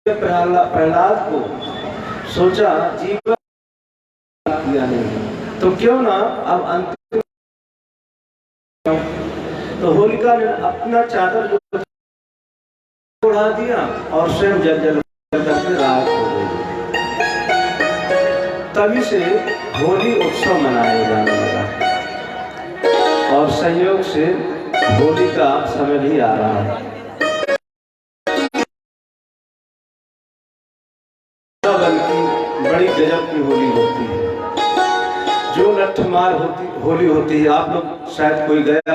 प्रहलाद को सोचा जीवन किया नहीं तो क्यों ना अब अंतिम, तो होलिका ने अपना चादर उड़ा दिया और स्वयं जल जल करके राख हो गई। तभी से होली उत्सव मनाया जाने लगा और संयोग से होली का समय भी आ रहा है। बड़ी गजब की होली होती है, जो लठमार होली होती है। आप लोग शायद कोई गया,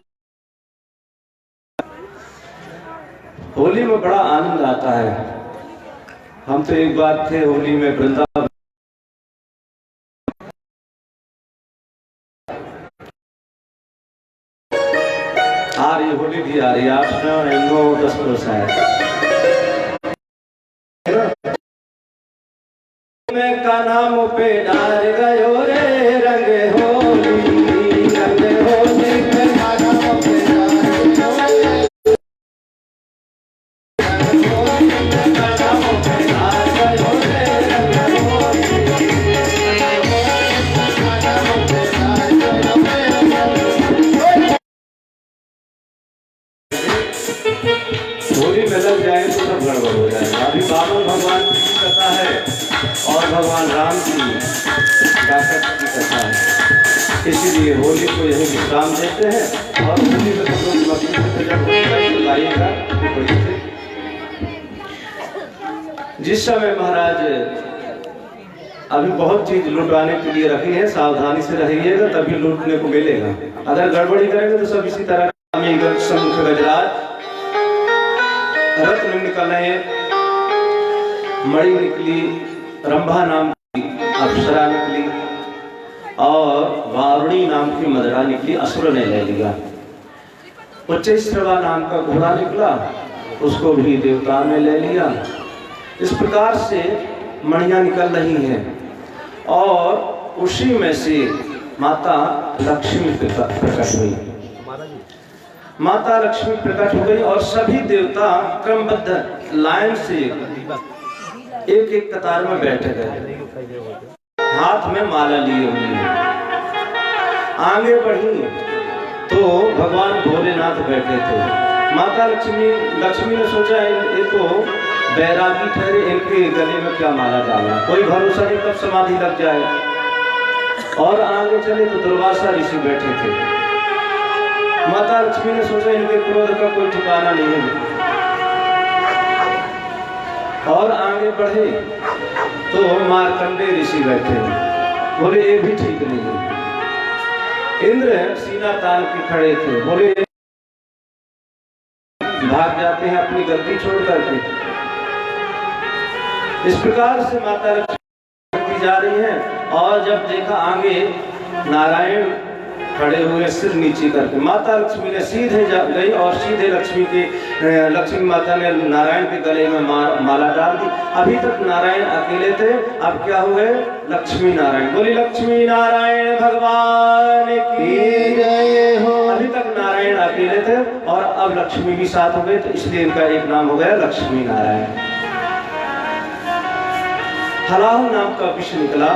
होली में बड़ा आनंद आता है। हम तो एक बार थे होली में वृंदावन, आ रही होली भी आ रही है 8, 9, 10 वर्ष है। मैं का नाम पे डाल गयो रे रंग होली, रंग होली में का नाम पे डाल गयो रे, रंग होली में का नाम पे डाल गयो रे, रंग होली होली में लग जाए तो सब गड़बड़ हो जाएगा। अभी बाबा भगवान की कथा है और भगवान राम की जाकर की कथा है, इसीलिए होली को यही विश्राम देते हैं। और होली में तो लोग मक्खी गाइएगा। जिस समय महाराज अभी बहुत चीज लुटाने के लिए रखी है, सावधानी से रहिएगा तभी लूटने को मिलेगा। अगर गड़बड़ी करेंगे तो सब इसी तरह शंख गजराज रत्न निकले, मणि निकली, रंभा नाम की अप्सरा निकली और वारुणी नाम की मदरा निकली, असुर ने ले लिया। उच्चैश्रवा नाम का घोड़ा निकला, उसको भी देवता ने ले लिया। इस प्रकार से मणियां निकल रही हैं और उसी में से माता लक्ष्मी प्रकट हुई। माता लक्ष्मी प्रकट हो गई और सभी देवता क्रमबद्ध लाइन से एक एक कतार में बैठे गए, हाथ में माला लिए हुए। आगे बढ़ी तो भगवान भोलेनाथ बैठे थे। माता लक्ष्मी ने सोचा ये तो बैरागी ठहरे, इनके गले में क्या माला डाला, कोई भरोसा नहीं कब समाधि लग जाए। और आगे चले तो दुर्वासा ऋषि बैठे थे। माता लक्ष्मी ने सोचा इनके क्रोध का कोई ठिकाना नहीं है। और आगे बढ़े तो मार्कंडे ऋषि बैठे, बोले ये भी ठीक नहीं है। इंद्र सीना तान के खड़े थे, बोले भाग जाते हैं अपनी गद्दी छोड़ करके। इस प्रकार से माता लक्ष्मी जा रही हैं और जब देखा आगे नारायण खड़े हुए सिर नीचे करके, माता लक्ष्मी ने सीधे गई और सीधे लक्ष्मी माता ने नारायण के गले में माला डाल दी। अभी तक नारायण अकेले थे, अब क्या हुए लक्ष्मी नारायण। बोली लक्ष्मी नारायण भगवान की जय हो। अभी तक नारायण अकेले थे और अब लक्ष्मी भी साथ हो गए, तो इसलिए इनका एक नाम हो गया लक्ष्मी नारायण। हलाहल नाम का विष निकला,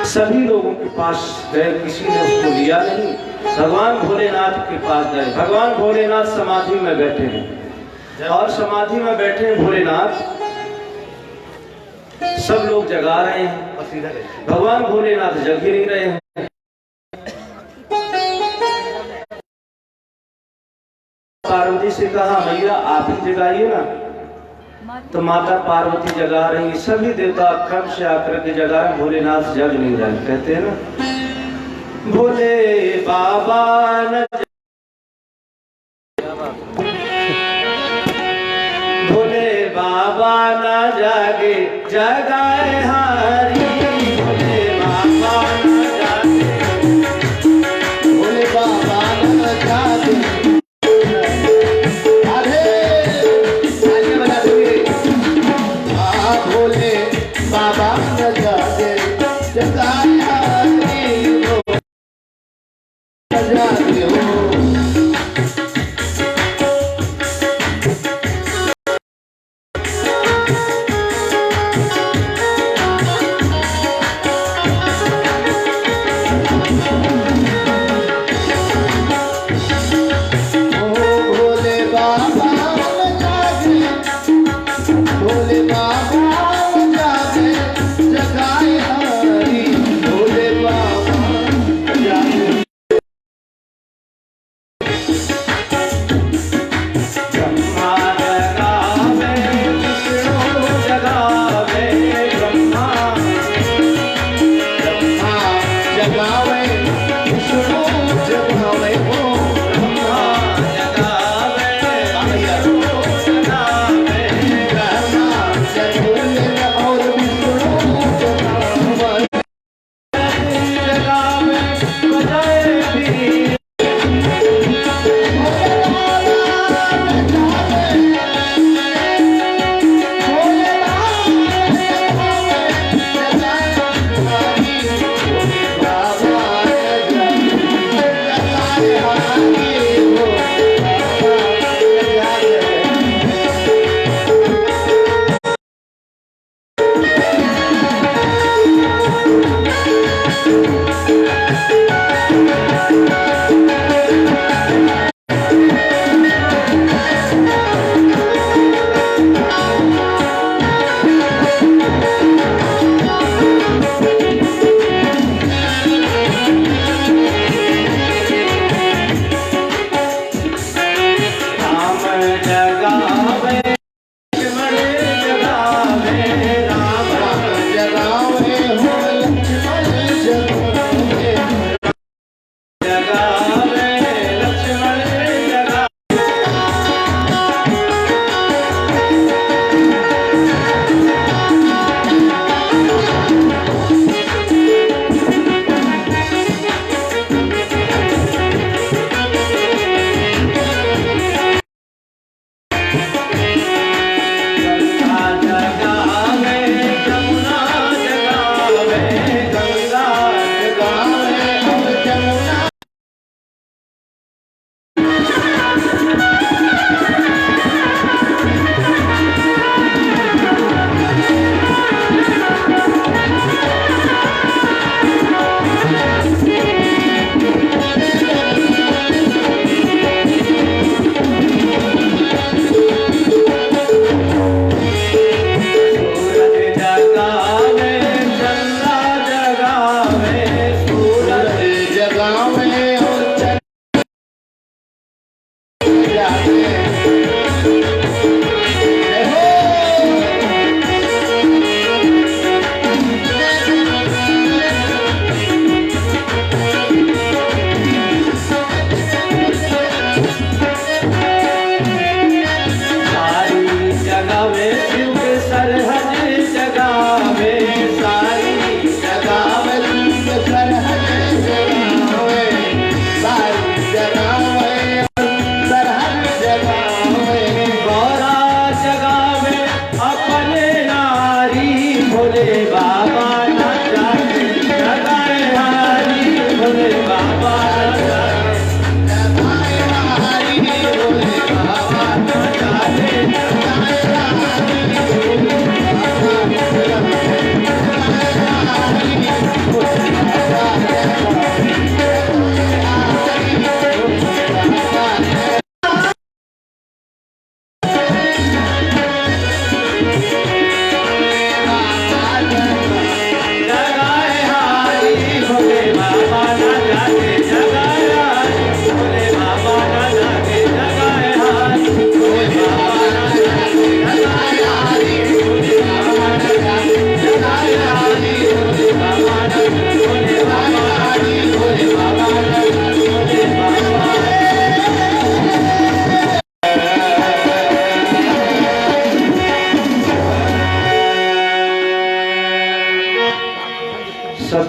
सभी लोगों के पास गए, किसी ने उसको लिया नहीं। भगवान भोलेनाथ के पास गए, भगवान भोलेनाथ समाधि में बैठे हैं और समाधि में बैठे भोलेनाथ, सब लोग जगा रहे हैं, भगवान भोलेनाथ जग ही नहीं रहे हैं। पार्वती से कहा मैया आप ही जगाइए ना, तो माता पार्वती जगा रही, सभी देवता क्रम से आकर के जगा रहे, भोलेनाथ जग नहीं रहे। कहते हैं ना भोले बाबा न भोले बाबा न जागे जगाए हारी, भोले बाबा न जागे, भोले बाबा न जागे। बाबा न जागे जगाए हारी, जागे हो।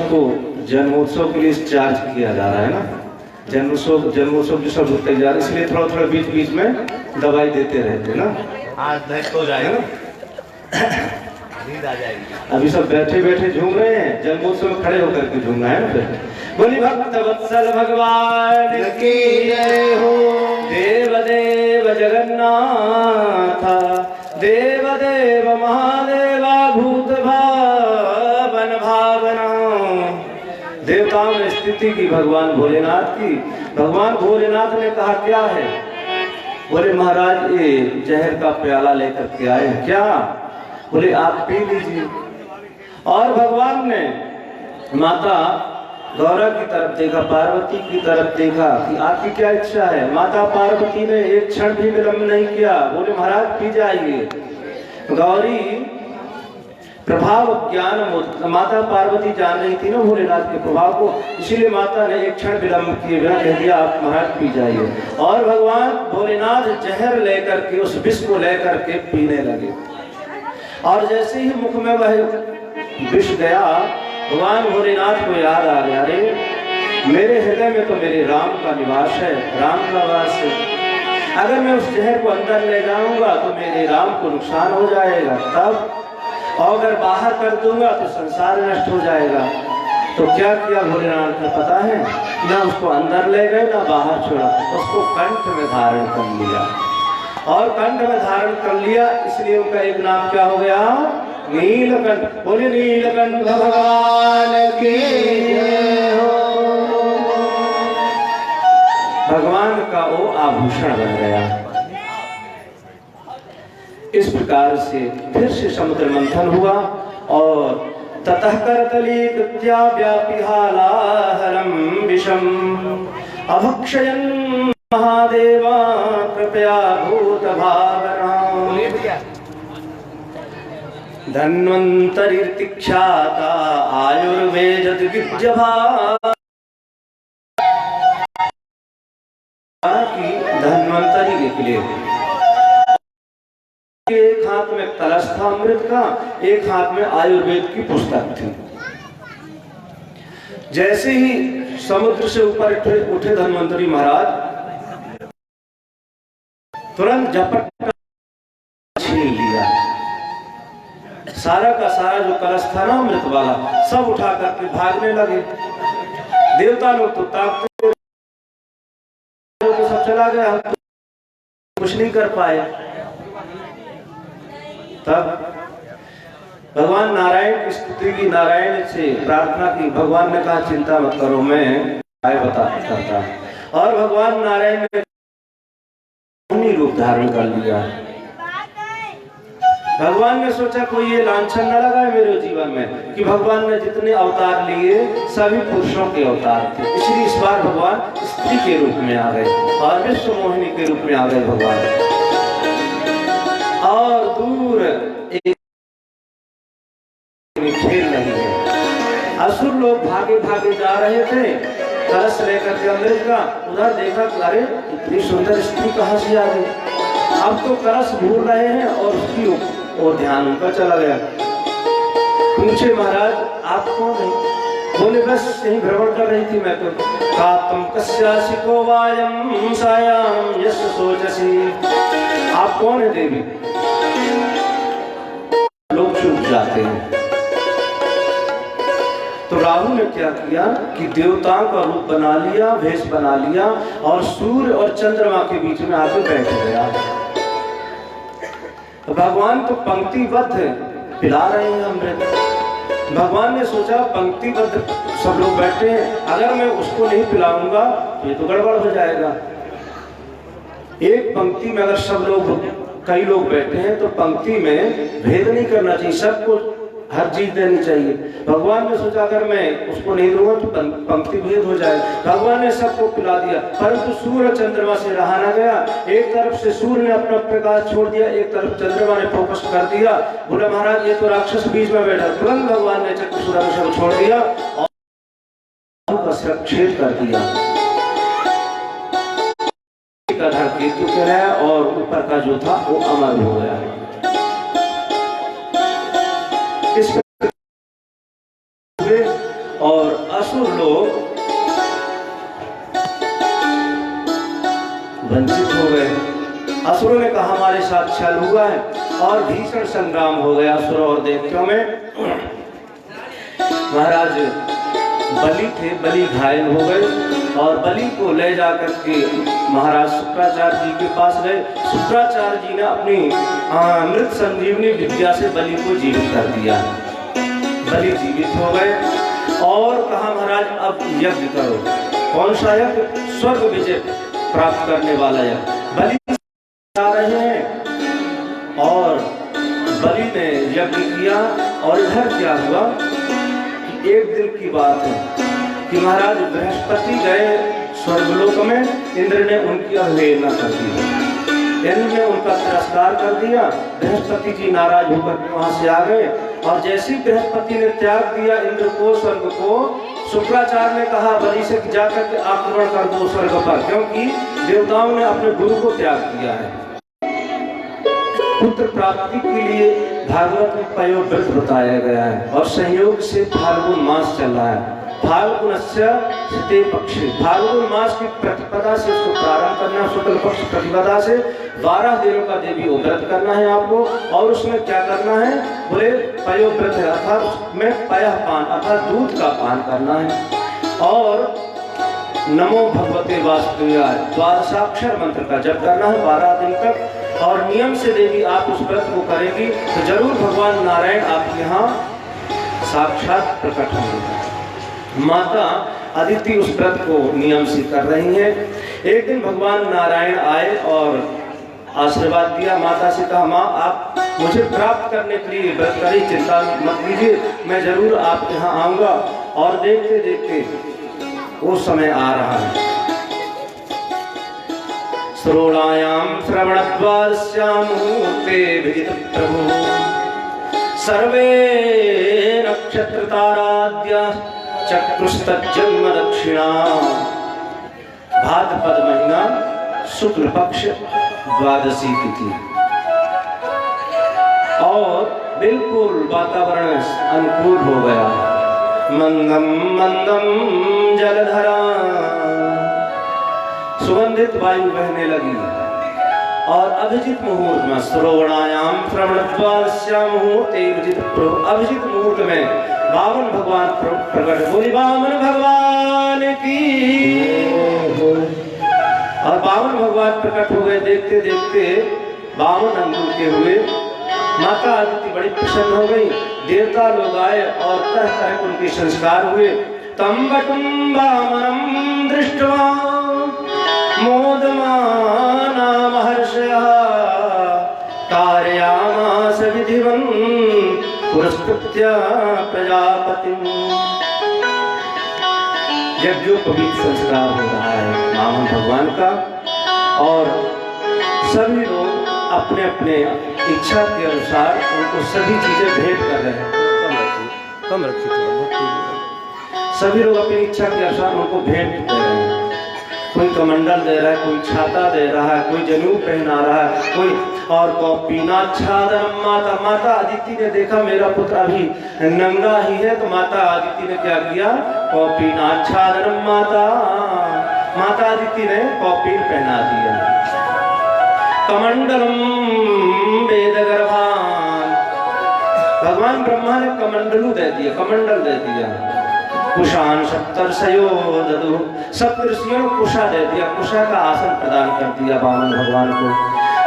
सबको जन्मोत्सव के लिए चार्ज किया जा रहा है ना, जन्मोत्सव जो सब होते जा रहे, इसलिए थोड़ा थोड़ा बीच बीच में दवाई देते रहते ना, आज तो जाएगा नींद आ जाएगी। अभी सब बैठे बैठे झूम रहे हैं, जन्मोत्सव में खड़े होकर के झूमना है ना। फिर बोली भक्त वत्सल भगवान की जय हो। देव देव जगन्नाथ देव देव महादेवा भूत भावन भावना। देवताओं ने स्तुति की भगवान भोलेनाथ की। भगवान भोलेनाथ ने कहा क्या है? बोले महाराज ये जहर का प्याला लेकर के आए। क्या? बोले आप पी लीजिए। और भगवान ने माता गौरा की तरफ देखा, पार्वती की तरफ देखा कि आपकी क्या इच्छा है। माता पार्वती ने एक क्षण भी विलंब नहीं किया, बोले महाराज पी जाइए। गौरी प्रभाव ज्ञान, माता पार्वती जान रही थी ना भोलेनाथ के प्रभाव को, इसीलिए माता ने एक क्षण विलंब किए बिना कह दिया आप महाराज पी जाइए। और भगवान भोलेनाथ जहर लेकर के उस विष को लेकर के पीने लगे। और जैसे ही मुख में वह विष गया, भगवान भोलेनाथ को याद आ गया, अरे मेरे हृदय में तो मेरे राम का निवास है, राम का वास है। अगर मैं उस जहर को अंदर ले जाऊंगा तो मेरे राम को नुकसान हो जाएगा, तब और अगर बाहर कर दूंगा तो संसार नष्ट हो जाएगा। तो क्या किया भोलेनाथ ने पता है? ना उसको अंदर ले गए ना बाहर छोड़ा, उसको कंठ में धारण कर लिया। और कंठ में धारण कर लिया, इसलिए उनका एक नाम क्या हो गया? नीलकंठ। बोले नीलकंठ भगवान की जय हो। भगवान का वो आभूषण बन गया। इस प्रकार से फिर से समुद्र मंथन हुआ और ततः करतली कृत्या व्यापिहालाहरम विषम अभक्षयन् महादेवा कृपया भूत भावना। धन्वंतरि तिख्याता आयुर्वेद विद्यभा की धन्वंतरि निकले। एक हाथ में कलश था अमृत का, एक हाथ में आयुर्वेद की पुस्तक थी। जैसे ही समुद्र से ऊपर उठे धन्वंतरी महाराज, तुरंत झपट छीन लिया। सारा का सारा जो कलश था ना अमृत वाला, सब उठा करके भागने लगे। देवता लोग तो ताकते तो सब चला गया, कुछ नहीं कर पाए। तब भगवान नारायण की स्तुति की, नारायण से प्रार्थना की। भगवान ने कहा चिंता मत करो, मैं करता। और भगवान नारायण ने रूप धारण कर लिया। भगवान ने सोचा कोई ये लांछन न लगा मेरे जीवन में कि भगवान ने जितने अवतार लिए सभी पुरुषों के अवतार थे, इसलिए इस बार भगवान स्त्री के रूप में आ गए और विश्व मोहिनी के रूप में आ गए भगवान। और दूर एक खेल रही है। असुर लोग भागे भागे जा रहे थे कलश लेकर के अमृत का। उधर देखा, अरे इतनी सुंदर स्त्री कहाँ से आ गई। अब तो कलश भूल रहे हैं और उसकी और ध्यान उनका चला गया। पूछे महाराज आप कौन है? बोले बस यही भ्रमण कर रही थी मैं तो। तुम कस्यासि को वायम सायाम यश सोचसी। आप कौन है देवी? लोग चुप जाते हैं। तो राहु ने क्या किया कि देवताओं का रूप बना लिया, भेष बना लिया और सूर्य और चंद्रमा के बीच में आके बैठ गया। तो भगवान तो पंक्तिबद्ध पिला रहे हैं अमृत। भगवान ने सोचा पंक्तिबद्ध सब लोग बैठे हैं, अगर मैं उसको नहीं पिलाऊंगा तो ये तो गड़बड़ हो जाएगा। एक पंक्ति में अगर सब लोग, कई लोग बैठे हैं तो पंक्ति में भेद नहीं करना चाहिए, सबको हर चीज देनी चाहिए। भगवान ने सोचा अगर मैं उसको नहीं दूंगा तो पंक्ति भेद हो जाए। भगवान ने सबको पिला दिया, परंतु सूर्य चंद्रमा से रहा ना गया। एक तरफ से सूर्य ने अपना प्रकाश छोड़ दिया, एक तरफ चंद्रमा ने फोकस कर दिया। बोला महाराज ये तो राक्षस बीच में बैठा। तुरंत भगवान ने चक्रसूर्य छोड़ दिया और छेद कर दिया। केतु कहलाया और ऊपर का जो था वो अमर हो गया। इस और असुर लोग वंचित हो गए। असुरों ने कहा हमारे साथ छल हुआ है और भीषण संग्राम हो गया असुर और देवताओं में। महाराज बलि थे, बलि घायल हो गए और बलि को ले जाकर के महाराज शुक्राचार्य जी के पास गए। शुक्राचार्य जी ने अपनी अमृत संजीवनी विद्या से बलि को जीवित कर दिया। बलि जीवित हो गए और कहा महाराज अब यज्ञ करो। कौन सा यज्ञ? स्वर्ग विजय प्राप्त करने वाला यज्ञ। बलि आ रहे हैं और बलि ने यज्ञ किया। और इधर क्या हुआ कि एक दिन की बात है कि महाराज बृहस्पति गए स्वर्गलोक में। इंद्र ने उनकी अवहेलना कर दी, इंद्र ने उनका तिरस्कार कर दिया। बृहस्पति जी नाराज होकर वहां से आ गए और जैसे ही बृहस्पति ने त्याग दिया इंद्र को, स्वर्ग को, शुक्राचार्य ने कहा बलि से जाकर के आक्रमण कर दो स्वर्ग पर, क्योंकि देवताओं ने अपने गुरु को त्याग दिया है। पुत्र प्राप्ति के लिए भागवत में पयोव्रत बताया गया है और संयोग से फाल्गुन मास चल रहा है। फाल्गुनस्य शते पक्षे, फाल्गुन मास की प्रतिपदा से इसको प्रारंभ करना, शुक्ल पक्ष प्रतिपदा से 12 दिनों का देवी व्रत करना है आपको। और उसमें क्या करना है? बोले पयोव्रत है, अर्थात उसमें पयः पान अर्थात दूध का पान करना है। और नमो भगवते वासुदेवाय द्वादशाक्षर मंत्र का जप करना है 12 दिन तक। और नियम से देवी आप उस व्रत को करेंगी तो जरूर भगवान नारायण आप यहाँ साक्षात प्रकट होंगे। माता अदिति उस व्रत को नियम से कर रही हैं। एक दिन भगवान नारायण आए और आशीर्वाद दिया। माता से कहा माँ आप मुझे प्राप्त करने के लिए व्रत करिए, चिंता मत कीजिए, मैं जरूर आप यहाँ आऊँगा। और देखते देखते वो समय आ रहा है। श्रोणायाम श्रवणद्वादश्यां मुहूर्ते विदित प्रभु सर्वे नक्षत्र ताराद्या चक्रुस्तज्जन्म दक्षिणा। भाद्रपद महीना शुक्ल पक्ष द्वादशी तिथि और बिल्कुल वातावरण अनुकूल हो गया। मंदम मंदम जलधरा, सुगंधित वायु बहने लगी। और अभिजित मुहूर्त में श्रोवणायाम श्रवणद्वादश्यां मुहूर्ते विदित प्रभु, अभिजित मुहूर्त में वामन भगवान प्रकट। बोली वामन भगवान की। और वामन भगवान प्रकट हो गए। देखते देखते वामन अंगुल के हुए। माता अदिति बड़ी प्रसन्न हो गई। देवता लोग आए और तरह तरह के उनके संस्कार हुए। तम वटुं वामनं दृष्ट्वा मोदमाना महर्षयः कारयामास विधिवन् पुरस्कृत्य प्रजापतिम्। यज्ञोपवीत संस्कार हो रहा है वामन भगवान का और सभी लोग अपने अपने इच्छा के अनुसार उनको सभी चीजें भेंट कर रहे हैं। कम रखिए सभी लोग अपनी इच्छा के अनुसार उनको भेंट दे रहे हैं। कोई कमंडल दे रहा है, कोई छाता दे रहा है, कोई जनेऊ पहना रहा है, कोई और कौपीनाच्छादनम। माता अदिति ने देखा मेरा पुत्र अभी नंगा ही है, तो माता अदिति ने क्या किया? कौपीनाच्छादनम। माता अदिति ने कौपीन पहना दिया। कमंडलम वेदगर्भान, भगवान ब्रह्मा ने कमंडलू दे दिया, कमंडल दे दिया। कुशान सप्तर्षयो ददु, सप्तर्षियों को कुशा दे दिया, कुशा का आसन प्रदान कर दिया वामन भगवान को।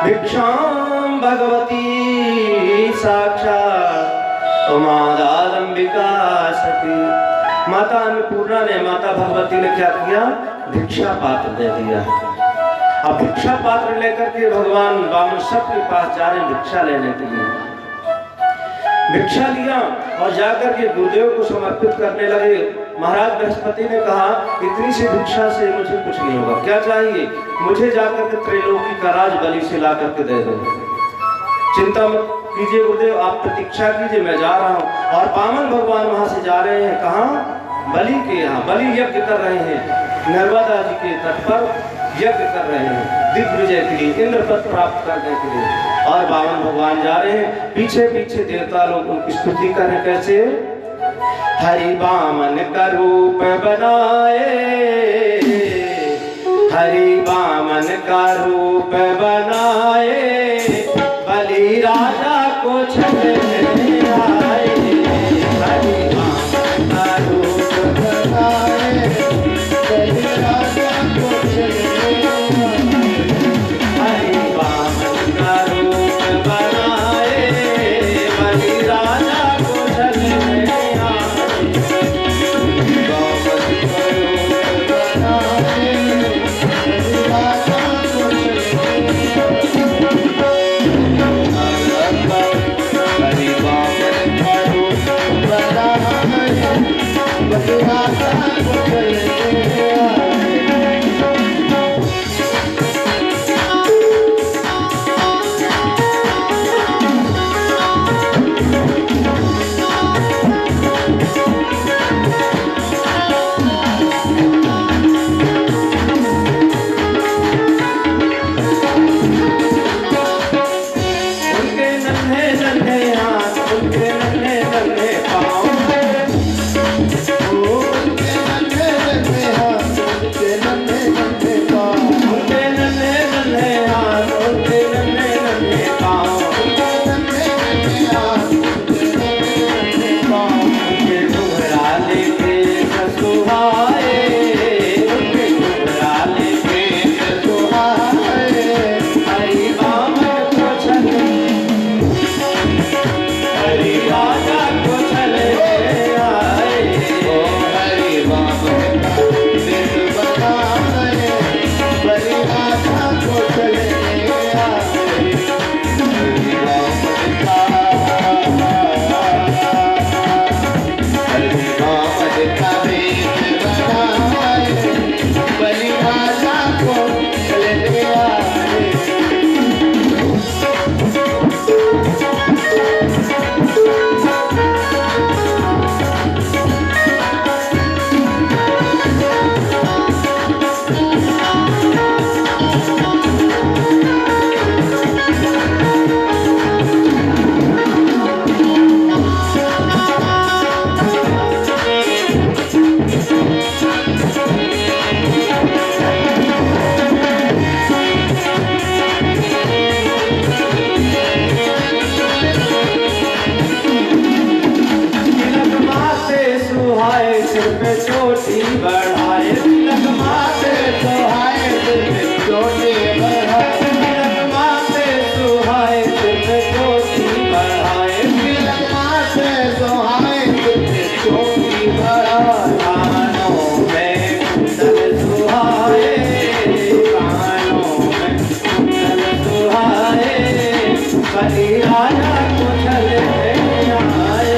भिक्षाम भगवती साक्षात उमादादंबिका सती, माता अन्नपूर्णा ने, माता भगवती ने क्या किया? भिक्षा पात्र दे दिया। अब भिक्षा पात्र लेकर के भगवान वामन सबके पास जा रहे भिक्षा लेने के लिए। भिक्षा लिया और जाकर के गुरुदेव को समर्पित करने लगे। महाराज बृहस्पति ने कहा इतनी सी भिक्षा से मुझे कुछ नहीं होगा, क्या चाहिए? मुझे जाकर के त्रैलोकी का राज बलि से ला करके दे दो। चिंता मत कीजिए गुरुदेव, आप प्रतीक्षा कीजिए, मैं जा रहा हूँ। और वामन भगवान वहां से जा रहे हैं, कहाँ? बलि के यहाँ। बलि यज्ञ कर रहे हैं, नर्मदा जी के तट पर यज्ञ कर रहे हैं दिग्विजय के लिए, इंद्रपद प्राप्त करने के लिए। और वामन भगवान जा रहे हैं, पीछे पीछे देवता लोग उनकी स्तुति कर रहे। कैसे? हरि बामन का रूप बनाए, हरि बामन का रूप बनाए, बलि राजा को छलने आए। हरि बामन का रूप बनाए, बलि राजा को छलने आए। हरि बामन का रूप बनाए, बलि राजा को छलने आए। बामन का रूप बनाए, बलि राजा को छलने आए। हरि बामन का रूप बनाए, बलि राजा को छलने आए। उनके नन्हे नन्हे हाथ, उनके नन्हे नन्हे पाँव, उनके नन्हे नन्हे हाथ, उनके नन्हे नन्हे पाँव, उनके नन्हे नन्हे हाथ, उनके नन्हे नन्हे पाँव, उनके नन्हे नन्हे हाथ, उनके नन्हे नन्हे पाँव। उनके घुंघराले केश सुहाए, उनके घुंघराले केश सुहाए, हरि बामन को छलने, हरि राजा को छलने आए। ओ हरि बामन का रूप बनाए, बलि राजा को छलने आए। हरि बामन का, हरि बामन का वेश बनाए, बलि राजा को छलने आए। तिलक माथे सुहाए, सिर पे चोटी बढ़ाए, तिलक माथे सुहाए, सिर पे चोटी बढ़ाए, तिलक माथे सुहाए, सिर पे चोटी बढ़ाए, तिलक माथे सुहाए, सिर पे चोटी बढ़ाए। कानों में कुंडल सुहाए, कानों में कुंडल सुहाए, बलि राजा को छलने आए।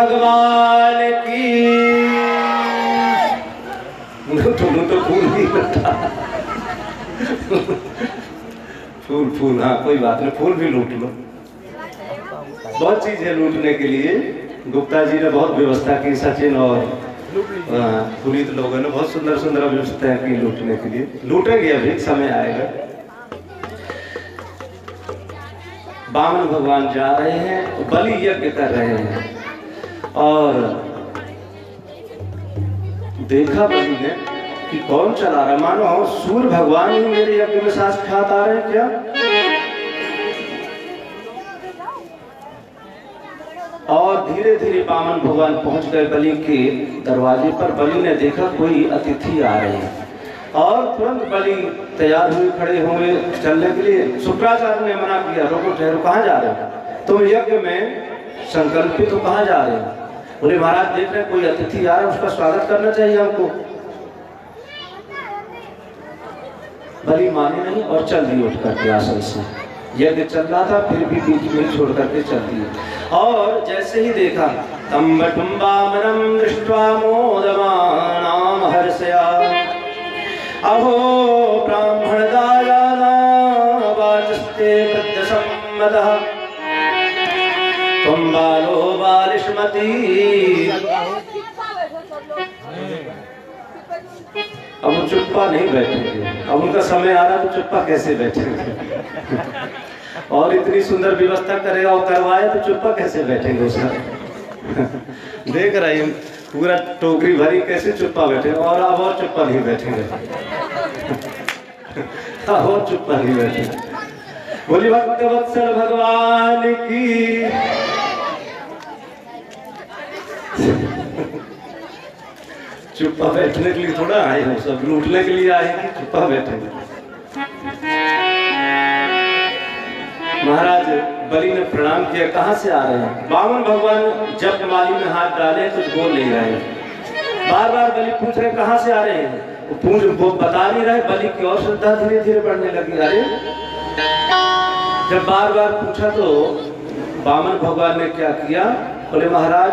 भगवान की। तो फूल नहीं लगता। फूल हाँ कोई बात नहीं, फूल भी लूट लो। बहुत चीज है लूटने के लिए। गुप्ता जी ने बहुत व्यवस्था की, सचिन और पुनीत लोगों ने बहुत सुंदर सुंदर व्यवस्था की लूटने के लिए। लूटेंगे, अभी समय आएगा। वामन भगवान जा रहे हैं, बलि यज्ञ कर रहे हैं और देखा बलि ने कि कौन चला रहा, मानो सूर्य भगवान ही मेरे यज्ञ में साक्षात आ रहे हैं क्या। और धीरे धीरे वामन भगवान पहुंच गए बलि के दरवाजे पर। बलि ने देखा कोई अतिथि आ रहे हैं और तुरंत बलि तैयार हुए, खड़े हुए चलने के लिए। शुक्राचार्य ने मना किया, रुको ठहरो, कहाँ जा रहे हो तुम, यज्ञ में संकल्पित हो, कहाँ जा रहे हो। बोले महाराज देख रहे कोई अतिथि आ रहा है, उसका स्वागत करना चाहिए हमको। बलि माने नहीं और चल दी उठ करके आसन से। यज्ञ चल रहा था फिर भी बीच में छोड़ करके चल दी। और जैसे ही देखा तम्बटुम्बामरं दृष्ट्वा मोदमानां हर्षया अहो ब्राह्मणदायाना वाचस्ते वृद्धसम्मतः त्वं बालो बालिष्मती। अब वो चुप्पा नहीं बैठेंगे, अब उनका समय आ रहा तो चुप्पा कैसे बैठेंगे। और इतनी सुंदर व्यवस्था करेगा और करवाए तो चुप्पा कैसे बैठेंगे उसका। देख रहे हैं पूरा टोकरी भरी, कैसे चुप्पा बैठेंगे। और अब और चुप्पा नहीं बैठेंगे। और चुप्पा नहीं बैठेंगे। बोली भक्तवत्सल भगवान की। चुप्पा बैठने के लिए थोड़ा आए हम, सब लूटने के लिए आए कि चुप्पा बैठेंगे। महाराज बलि ने प्रणाम किया, कहाँ से आ रहे हैं। वामन भगवान जब माली में हाथ डाले कुछ बोल नहीं रहे। बार बार बलि पूछ रहे कहाँ से आ रहे हैं, वो बता नहीं रहे। बलि की और श्रद्धा धीरे धीरे बढ़ने लगी। अरे जब बार बार पूछा तो वामन भगवान ने क्या किया, बोले महाराज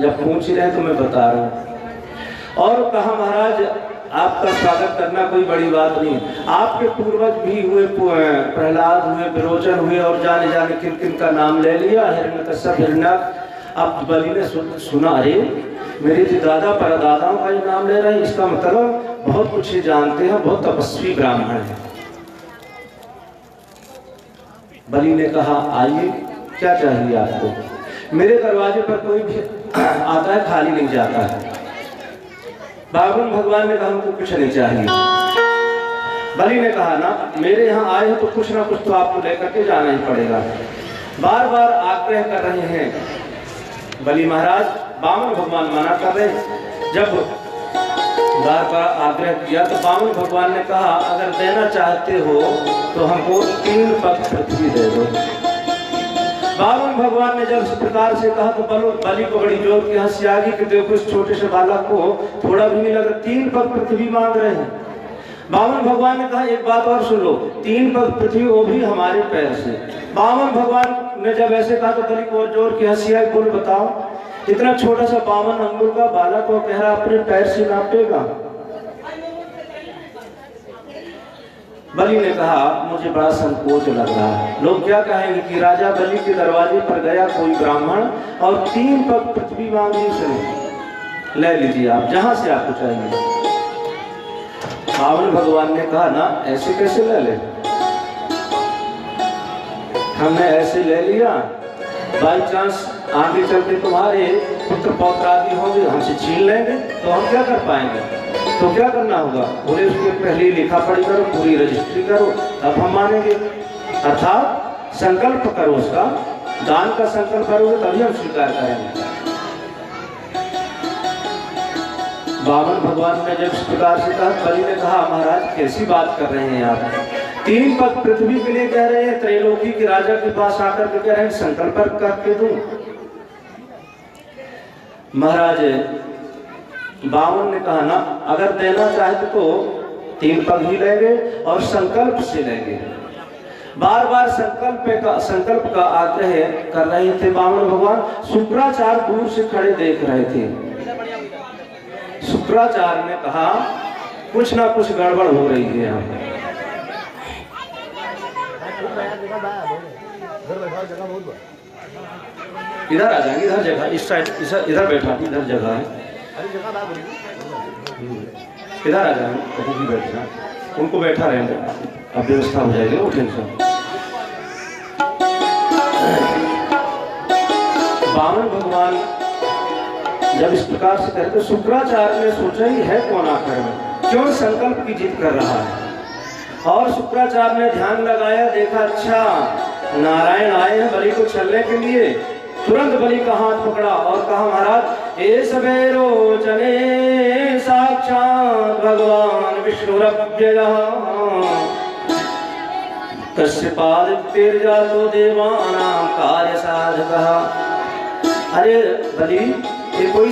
जब पूछ ही रहे तो मैं बता रहा हूँ। और कहा महाराज आपका स्वागत करना कोई बड़ी बात नहीं, आपके पूर्वज भी हुए, प्रहलाद हुए, विरोचन हुए और जाने जाने किन किन का नाम ले लिया, हिरण्यकश्यप, हिरण्यक। अब बलि ने सुना, अरे मेरे जो दादा परदादाओं का जो नाम ले रहे हैं, इसका मतलब बहुत कुछ ही जानते हैं, बहुत तपस्वी ब्राह्मण है। बलि ने कहा आइए क्या चाहिए आपको। मेरे दरवाजे पर कोई भी आता है खाली नहीं जाता है। वामन भगवान ने कहा हमको कुछ नहीं चाहिए। बलि ने कहा ना मेरे यहाँ आए हो तो कुछ ना कुछ तो आपको लेकर के जाना ही पड़ेगा। बार बार आग्रह कर रहे हैं बलि महाराज, वामन भगवान मना कर रहे। जब बार बार आग्रह किया तो वामन भगवान ने कहा अगर देना चाहते हो तो हमको 3 पग पृथ्वी दे दो। वामन भगवान ने जब इस प्रकार से कहा तो बलि को बड़ी जोर की हंसी आ गई कि देखो इस छोटे से बालक को थोड़ा भी नहीं लग रहा, 3 पग पृथ्वी मांग रहे हैं। वामन भगवान ने कहा एक बात और सुन लो, 3 पग पृथ्वी वो भी हमारे पैर से। वामन भगवान ने जब ऐसे कहा तो बलि को और जोर की हंसी आई। बोल बताओ इतना छोटा सा 52 अंगुल का बालक को कह रहा अपने पैर से नापेगा। बलि ने कहा मुझे बड़ा संकोच लग रहा है, लोग क्या कहेंगे कि राजा बलि के दरवाजे पर गया कोई ब्राह्मण और 3 पग पृथ्वी मांगी उसने, ले लीजिए आप जहां से आपको चाहिए। वामन भगवान ने कहा ना ऐसे कैसे ले ले, हमने ऐसे ले लिया, बाई चांस आगे चलते तुम्हारे पुत्र पौत्र आदि होंगे हमसे छीन लेंगे तो हम क्या कर पाएंगे। तो क्या करना होगा, बोले उसके पहले लिखा पढ़ी करो, पूरी रजिस्ट्री करो, तब हम मानेंगे। अर्थात संकल्प करो, उसका दान का संकल्प करोगे तभी हम स्वीकार करेंगे। वामन भगवान ने जब इस प्रकार से कहा, बलि ने कहा महाराज कैसी बात कर रहे हैं आप, 3 पग पृथ्वी के लिए कह रहे हैं, त्रैलोकी के राजा के पास आकर के कह रहे हैं संकल्प करके दूं। महाराज वामन ने कहा ना अगर देना चाहे तो 3 पग ही लेंगे और संकल्प से लेंगे। बार बार संकल्प का आग्रह कर रहे थे वामन भगवान। शुक्राचार्य दूर से खड़े देख रहे थे। शुक्राचार्य ने कहा कुछ ना कुछ गड़बड़ हो रही है यहाँ पे। इधर आ जाएंगे, इधर जगह, इस साइड इधर बैठा, इधर जगह है, इधर आ जाएंगे, कहीं भी बैठ जाए, उनको बैठा रहेंगे, अब व्यवस्था हो जाएगी। वो टेंशन। वामन भगवान जब इस प्रकार से कहते तो शुक्राचार्य ने सोचा ही है कौन आकर में, क्यों संकल्प की जिद कर रहा है। और शुक्राचार्य ने ध्यान लगाया, देखा अच्छा नारायण आए हैं बलि को छलने के लिए। तुरंत बलि का हाथ पकड़ा और कहा महाराज ए सवेरो चने साक्षात भगवान विष्णुरव्ययः कश्यपादित्यर्जातो देवानां कार्य साधकः। अरे बलि ये कोई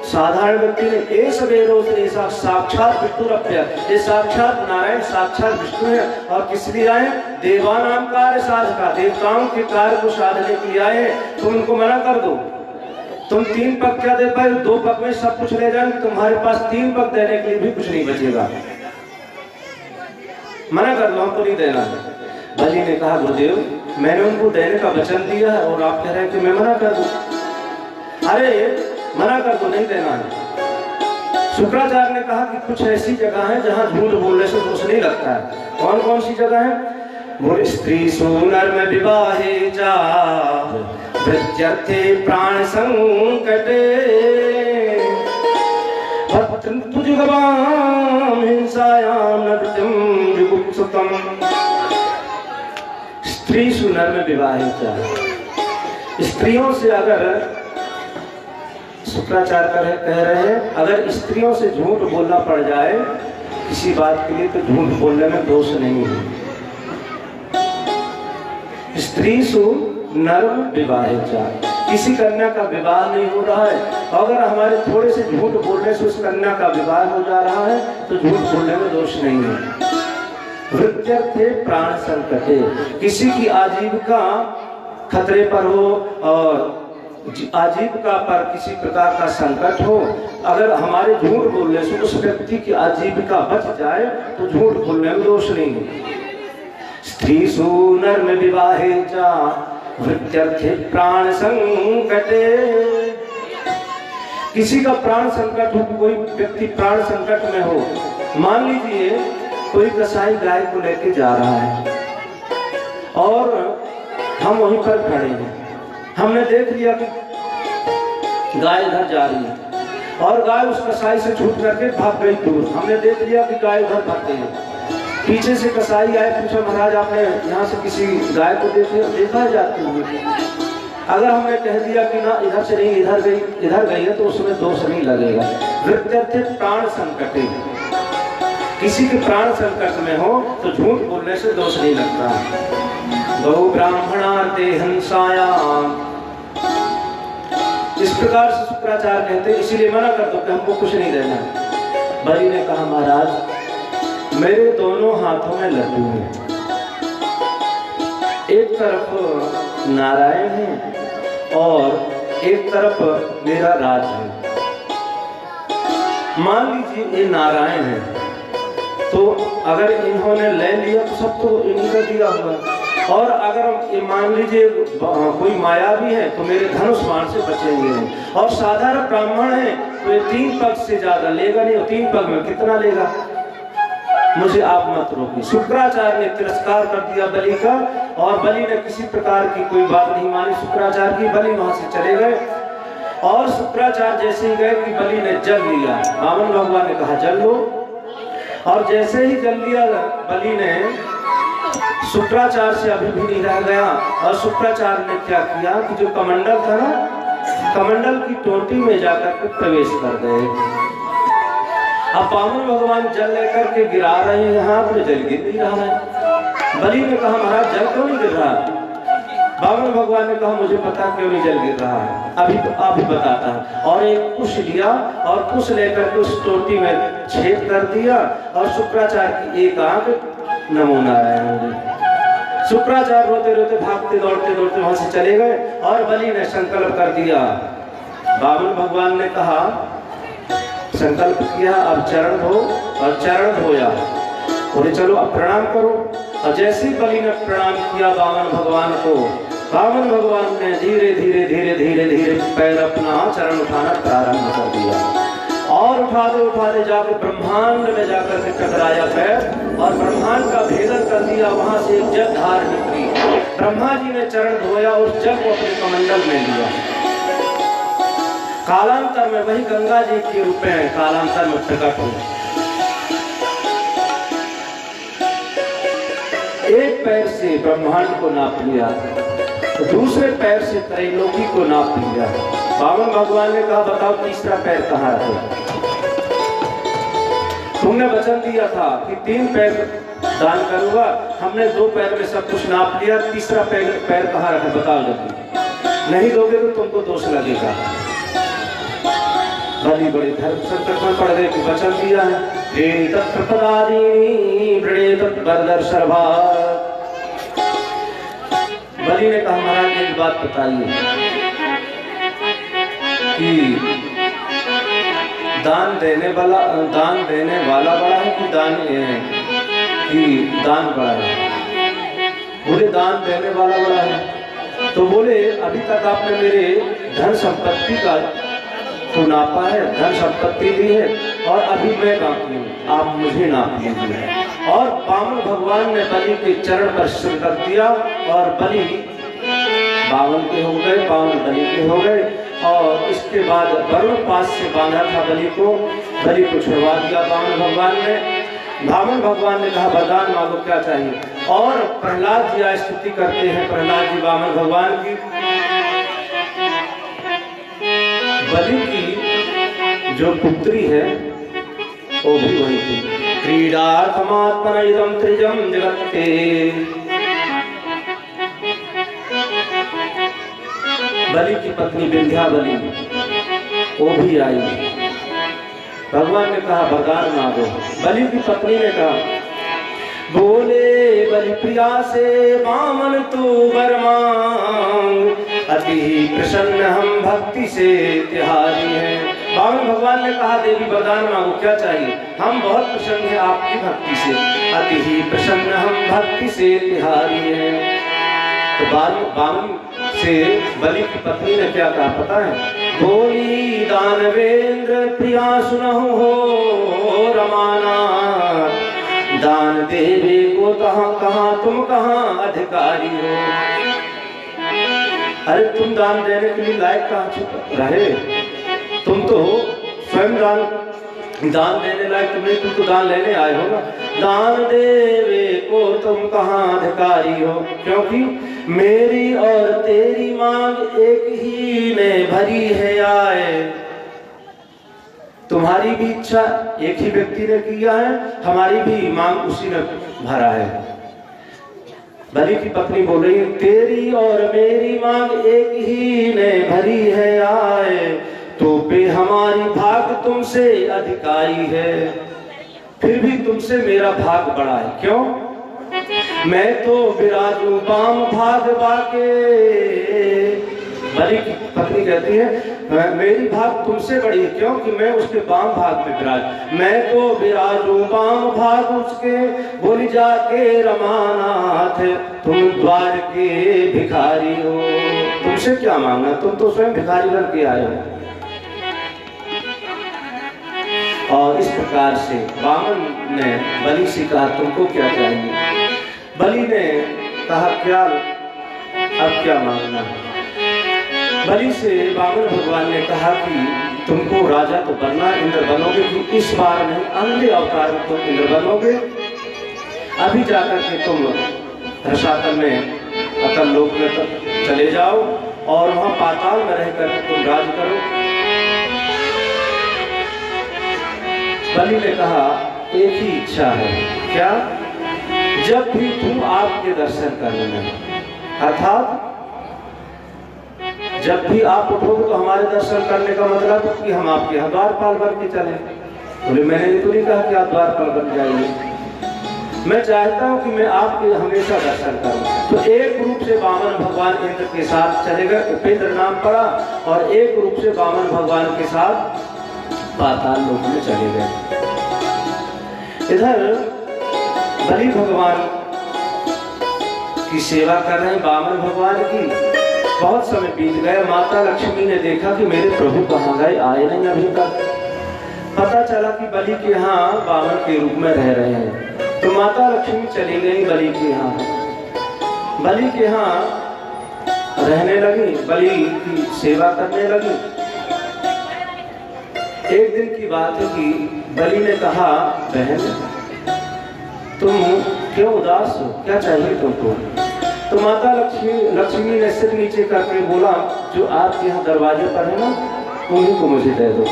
साधारण व्यक्ति ने, ए सवेरो साक्षात विष्णुरव्यय, ये साक्षात नारायण साक्षात विष्णु है। और किस लिए आए? देवानाम कार्य साधका, देवताओं के कार्य को साधने के लिए आए। तुम उनको मना कर दो। तुम 3 पग क्या दे पाए? 2 पग में सब कुछ ले जाएंगे, तुम्हारे पास 3 पग देने के लिए भी कुछ नहीं बचेगा। मना कर दो, हमको नहीं देना। बलि ने कहा गुरुदेव मैंने उनको देने का वचन दिया है और आप कह रहे हैं कि मैं मना कर दूं। अरे मना कर दो, नहीं देना है। शुक्राचार्य ने कहा कि कुछ ऐसी जगह है जहां झूठ बोलने से दोष नहीं लगता है। कौन कौन सी जगह है? बोले स्त्री सुनर में विवाहे जा वृत्यर्थे प्राण संकटे तुजुगवाम हिंसायाम नृत्यम जुगुप्सुतम। स्त्री सुनर में विवाहे जा, स्त्रियों से अगर शुक्राचार्य कह रहे हैं अगर स्त्रियों से झूठ बोलना पड़ जाए किसी बात के लिए तो झूठ बोलने में दोष नहीं है। स्त्री सु नर विवाहिता, किसी कन्या का विवाह नहीं हो रहा है, अगर हमारे थोड़े से झूठ बोलने से उस कन्या का विवाह हो जा रहा है तो झूठ बोलने में दोष नहीं है। वृत्यर्थे प्राण संकटे, किसी की आजीविका खतरे पर हो और आजीविका पर किसी प्रकार का संकट हो, अगर हमारे झूठ बोलने से उस व्यक्ति की आजीविका बच जाए तो झूठ बोलने में दोष नहीं है। स्त्री सुनर में विवाहे जा वृत्यर्थे प्राण संकटे, किसी का प्राण संकट हो, कोई व्यक्ति प्राण संकट में हो, मान लीजिए कोई कसाई गाय को लेके जा रहा है और हम वहीं पर खड़े हैं, हमने देख लिया कि गाय इधर जा रही है और गाय उस कसाई से छूट करके भाग गई दूर। हमने देख लिया कि गाय उधर भाग गई है। पीछे से कसाई आए, पूछा महाराज आपने यहाँ से किसी गाय को देखा जाती हुई? अगर हमने कह दिया कि ना इधर से नहीं इधर गई है तो उसमें दोष नहीं लगेगा। वृत्यर्थे प्राण संकटे, किसी के प्राण संकट में हो तो झूठ बोलने से दोष नहीं लगता। गौ ब्राह्मणार्थे हिंसायाम, इस प्रकार से शुक्राचार्य कहते इसीलिए मना कर दो कि हमको कुछ नहीं देना। बलि ने कहा महाराज मेरे दोनों हाथों में लड्डू हैं, एक तरफ नारायण है और एक तरफ मेरा राज है। मान लीजिए ये नारायण है तो अगर इन्होंने ले लिया तो सब तो इन्हीं का दिया हुआ, और अगर ये मान लीजिए कोई माया भी है तो मेरे धनुष बाण से बचेंगे। और साधारण ब्राह्मण है तो ये 3 पग से ज्यादा लेगा नहीं, 3 पग में कितना लेगा? मुझे आप मत रोकिए। शुक्राचार्य ने तिरस्कार कर दिया बलि का और बलि ने किसी प्रकार की कोई बात नहीं मानी शुक्राचार्य की। बलि वहां से चले गए और शुक्राचार्य जैसे ही गए कि बलि ने जल लिया। वामन भगवान ने कहा जल लो, और जैसे ही जल लिया बलि ने शुक्राचार्य से अभी भी नहीं रह गया और शुक्राचार्य ने क्या किया कि जो कमंडल था ना, कमंडल की टोटी में जाकर के प्रवेश कर गए। अब वामन भगवान जल लेकर के गिरा रहे हैं, हाथ में जल गिर नहीं रहा है। बलि ने कहा महाराज जल क्यों नहीं गिर रहा? वामन भगवान ने कहा मुझे पता क्यों नहीं जल गिर रहा है, अभी तो आप ही बताता है। और एक कुश लिया और कुश लेकर के उस टोटी में छेद कर दिया और शुक्राचार्य की एक आंख नमो नारायण शुक्राचार्य रोते रोते भागते दौड़ते दौड़ते वहां से चले गए और बलि ने संकल्प कर दिया। वामन भगवान ने कहा, संकल्प किया, अब चरण धो, और चरण धोया, बोले चलो अब प्रणाम करो। और जैसे ही बलि ने प्रणाम किया वामन भगवान को, वामन भगवान ने धीरे धीरे धीरे धीरे धीरे पैर अपना चरण उठाना प्रारंभ कर दिया और उठाते जाकर ब्रह्मांड में जाकर के टकराया पैर और ब्रह्मांड का भेदन कर दिया। वहां से एक जल धार निकली, ब्रह्मा जी ने चरण धोया और उस जल को अपने कमंडल में लिया। कालांतर में वही गंगा जी के रूप में कालांतर में प्रकट हुई। एक पैर से ब्रह्मांड को नाप लिया, तो दूसरे पैर से त्रैलोकी को नाप लिया। वामन भगवान ने कहा, बताओ तीसरा पैर कहाँ है? तुमने वचन दिया था कि 3 पैर दान करूंगा, हमने 2 पैर में सब कुछ नाप लिया, तीसरा पैर कहाँ रखा बताओ जल्दी, नहीं दोगे तो तुमको दोष लगेगा। बलि बड़े धर्म संकट में पड़ गए कि वचन दिया है, बलि ने कहा, महाराज एक बात बताइए कि दान देने वाला बड़ा है कि दान बड़ा है? बोले दान देने वाला बड़ा है। तो बोले अभी तक आपने मेरे धन संपत्ति का तो नापा है, धन संपत्ति ली है, और अभी मैं बाकी हूँ, आप मुझे नाप लीजिए। और वामन भगवान ने बलि के चरण पर सिर कर दिया और बलि बावन के हो गए, बावन बलि के हो गए। और इसके बाद वरुण पास से बांधा था बलि को छुड़वा दिया वामन भगवान ने। वामन भगवान ने कहा, वरदान मांगो, क्या चाहिए? और प्रहलाद जी स्तुति करते हैं, प्रहलाद जी वामन भगवान की। बलि की जो पुत्री है वो भी वही थी। क्रीडार्थमात्मन इदं त्रिजं जगत्ते, बलि की पत्नी विंध्याबली वो भी आई। भगवान ने कहा, वरदान मांगो। बलि की पत्नी ने कहा, बोले बलि प्रिया से वामन तू वर मांग, अति प्रसन्न हम भक्ति से तिहारी हैं। वामन भगवान ने कहा, देवी वरदान मांगो, क्या चाहिए? हम बहुत प्रसन्न हैं आपकी भक्ति से, अति ही प्रसन्न हम भक्ति से तिहारी हैं। तो वामन से बलि की पत्नी ने क्या कहा पता है? बोली दानवेंद्र प्रिया सुनहु हो रमाना, दान देवे को कहाँ तुम कहाँ अधिकारी हो। अरे तुम दान देने के लिए लायक कहाँ रहे? तुम तो स्वयं दान देने लायक तुम नहीं, तुम तो दान लेने आए हो ना। दान देवे को तुम कहाँ अधिकारी हो, क्योंकि मेरी और तेरी मांग एक ही ने भरी है आए। तुम्हारी भी इच्छा एक ही व्यक्ति ने किया है, हमारी भी मांग उसी ने भरा है। बलि की पत्नी बोल रही है, तेरी और मेरी मांग एक ही ने भरी है आए, तो पे हमारी भाग तुमसे अधिकारी है, फिर भी तुमसे मेरा भाग बड़ा है। क्यों? मैं तो विराजू बाम भाग बाके। बलि की पत्नी कहती है, मेरी भाग तुमसे बड़ी है, क्योंकि मैं उसके बाम भाग में विराज, मैं तो विराजू बाम भाग उसके। बोली जाके रमानाथ तुम द्वार के भिखारी हो, तुमसे क्या मांगना, तुम तो स्वयं भिखारी बन के आए हो। और इस प्रकार से वामन ने बलि से कहा, तुमको क्या चाहिए? बलि ने कहा, क्या अब क्या मांगना है? बलि से वामन भगवान ने कहा कि तुमको राजा तो बनना, इंद्र बनोगे, कि इस बार नहीं अगले अवतार में तुम इंद्र बनोगे। अभी जाकर के तुम रसातल में अतल लोक में चले जाओ और वहां पाताल में रहकर तुम राज करो। बलि ने कहा, एक ही इच्छा है, क्या? जब भी तुम आपके दर्शन कर लेना, अर्थात जब भी आप उठोगे तो हमारे दर्शन करने का मतलब कि हम आपके यहाँ द्वारपाल बन के चले। बोले मैंने तो नहीं कहा कि आप द्वारपाल बन जाइए, मैं चाहता हूँ कि मैं आपके हमेशा दर्शन करूँ। तो एक रूप से वामन भगवान इंद्र के साथ चले गए, उपेंद्र नाम पड़ा, और एक रूप से वामन भगवान के साथ पाताल लोक में चले गए। इधर बलि भगवान की सेवा कर रहे हैं वामन भगवान की। बहुत समय बीत गया, माता लक्ष्मी ने देखा कि मेरे प्रभु कहाँ गए, आए नहीं अभी तक। पता चला कि बलि के यहाँ वामन के रूप में रह रहे हैं। तो माता लक्ष्मी चली गई बलि के यहाँ, बलि के यहाँ रहने लगी, बलि की सेवा करने लगी। एक दिन की बात है कि बलि ने कहा, बहन तुम क्यों उदास हो, क्या चाहिए तुमको? तो माता लक्ष्मी ने सिर नीचे करके बोला, जो आपके यहाँ दरवाजे पर है ना, उन्हीं को मुझे दे दो।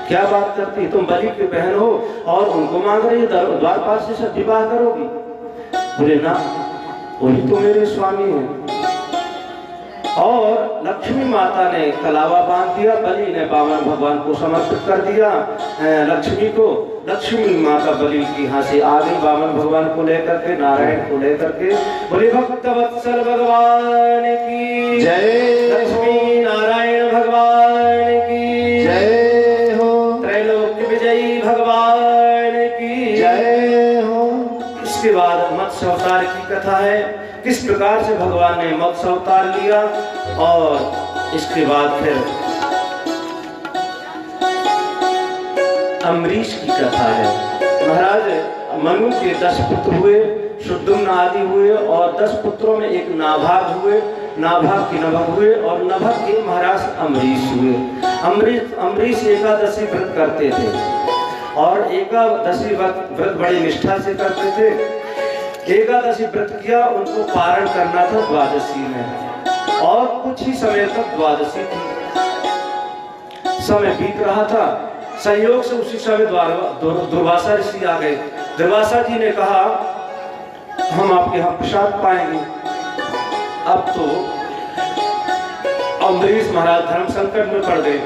क्या बात करती, तुम बलि की बहन हो और उनको मांग रही हो, द्वारपाल से सब विवाह करोगी? बोले ना, वही तो मेरे स्वामी हैं। और लक्ष्मी माता ने कलावा बांध दिया, बलि ने वामन भगवान को समर्पित कर दिया लक्ष्मी को। लक्ष्मी माता बलि की यहाँ से आ गई वामन भगवान को लेकर के, नारायण को लेकर के। बोले भक्त वत्सल भगवान की जय, लक्ष्मी नारायण भगवान की जय हो, त्रैलोक्य विजयी भगवान की जय हो। इसके बाद मत्स्य अवतार की कथा है, किस प्रकार से भगवान ने मत्स्य अवतार लिया। और इसके बाद फिर अम्बरीश की कथा है। महाराज मनु के 10 पुत्र हुए, शुद्दुम्न आदि हुए, और 10 पुत्रों में एक नाभाग हुए, नाभाग के नभग हुए, और नभग के महाराज अम्बरीश हुए। अम्बरीश एकादशी व्रत करते थे, और एकादशी व्रत बड़ी निष्ठा से करते थे। एकादशी व्रत किया, उनको पारण करना था द्वादशी में, और कुछ ही समय तक द्वादशी थी। समय बीत रहा था, संयोग से उसी समय दुर्वासा ऋषि आ गए। दुर्वासा जी ने कहा, हम आपके यहाँ प्रसाद पाएंगे। अब तो अम्बरीश महाराज धर्म संकट में पड़ गए।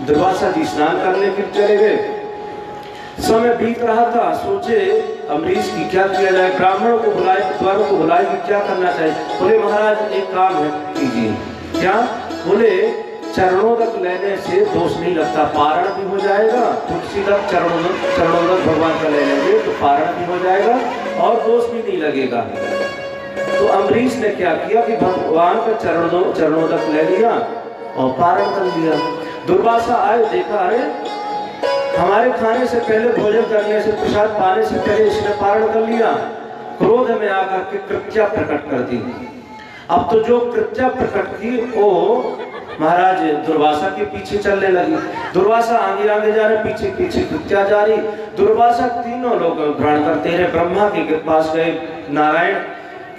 दुर्वासा जी स्नान करने के चले गए। समय बीत रहा था, सोचे अम्बरीश की क्या किया जाए, ब्राह्मणों को बुलाए, द्वारों को बुलाए कि क्या करना चाहिए। बोले महाराज एक काम है कीजिए। क्या? बोले चरणोदक लेने से दोष नहीं लगता, पारण भी हो जाएगा। तुलसी तक चरणोदक भगवान का ले लेंगे तो पारण भी हो जाएगा और दोष भी नहीं लगेगा। तो अम्बरीश ने क्या किया कि भगवान का चरणोदक ले लिया और पारण कर लिया। दुर्वासा आए, देखा अरे हमारे खाने से पहले, भोजन करने से, प्रसाद पाने से पहले इसने पारण कर लिया। क्रोध में आकर के कृत्या प्रकट कर दी। अब तो जो कृत्या प्रकट की वो महाराज दुर्वासा के पीछे चलने लगी। दुर्वासा आगे आगे जा रहे, पीछे पीछे कृत्या जा रही। दुर्वासा तीनों लोग ग्रहण करते रहे। ब्रह्मा के पास गए, नारायण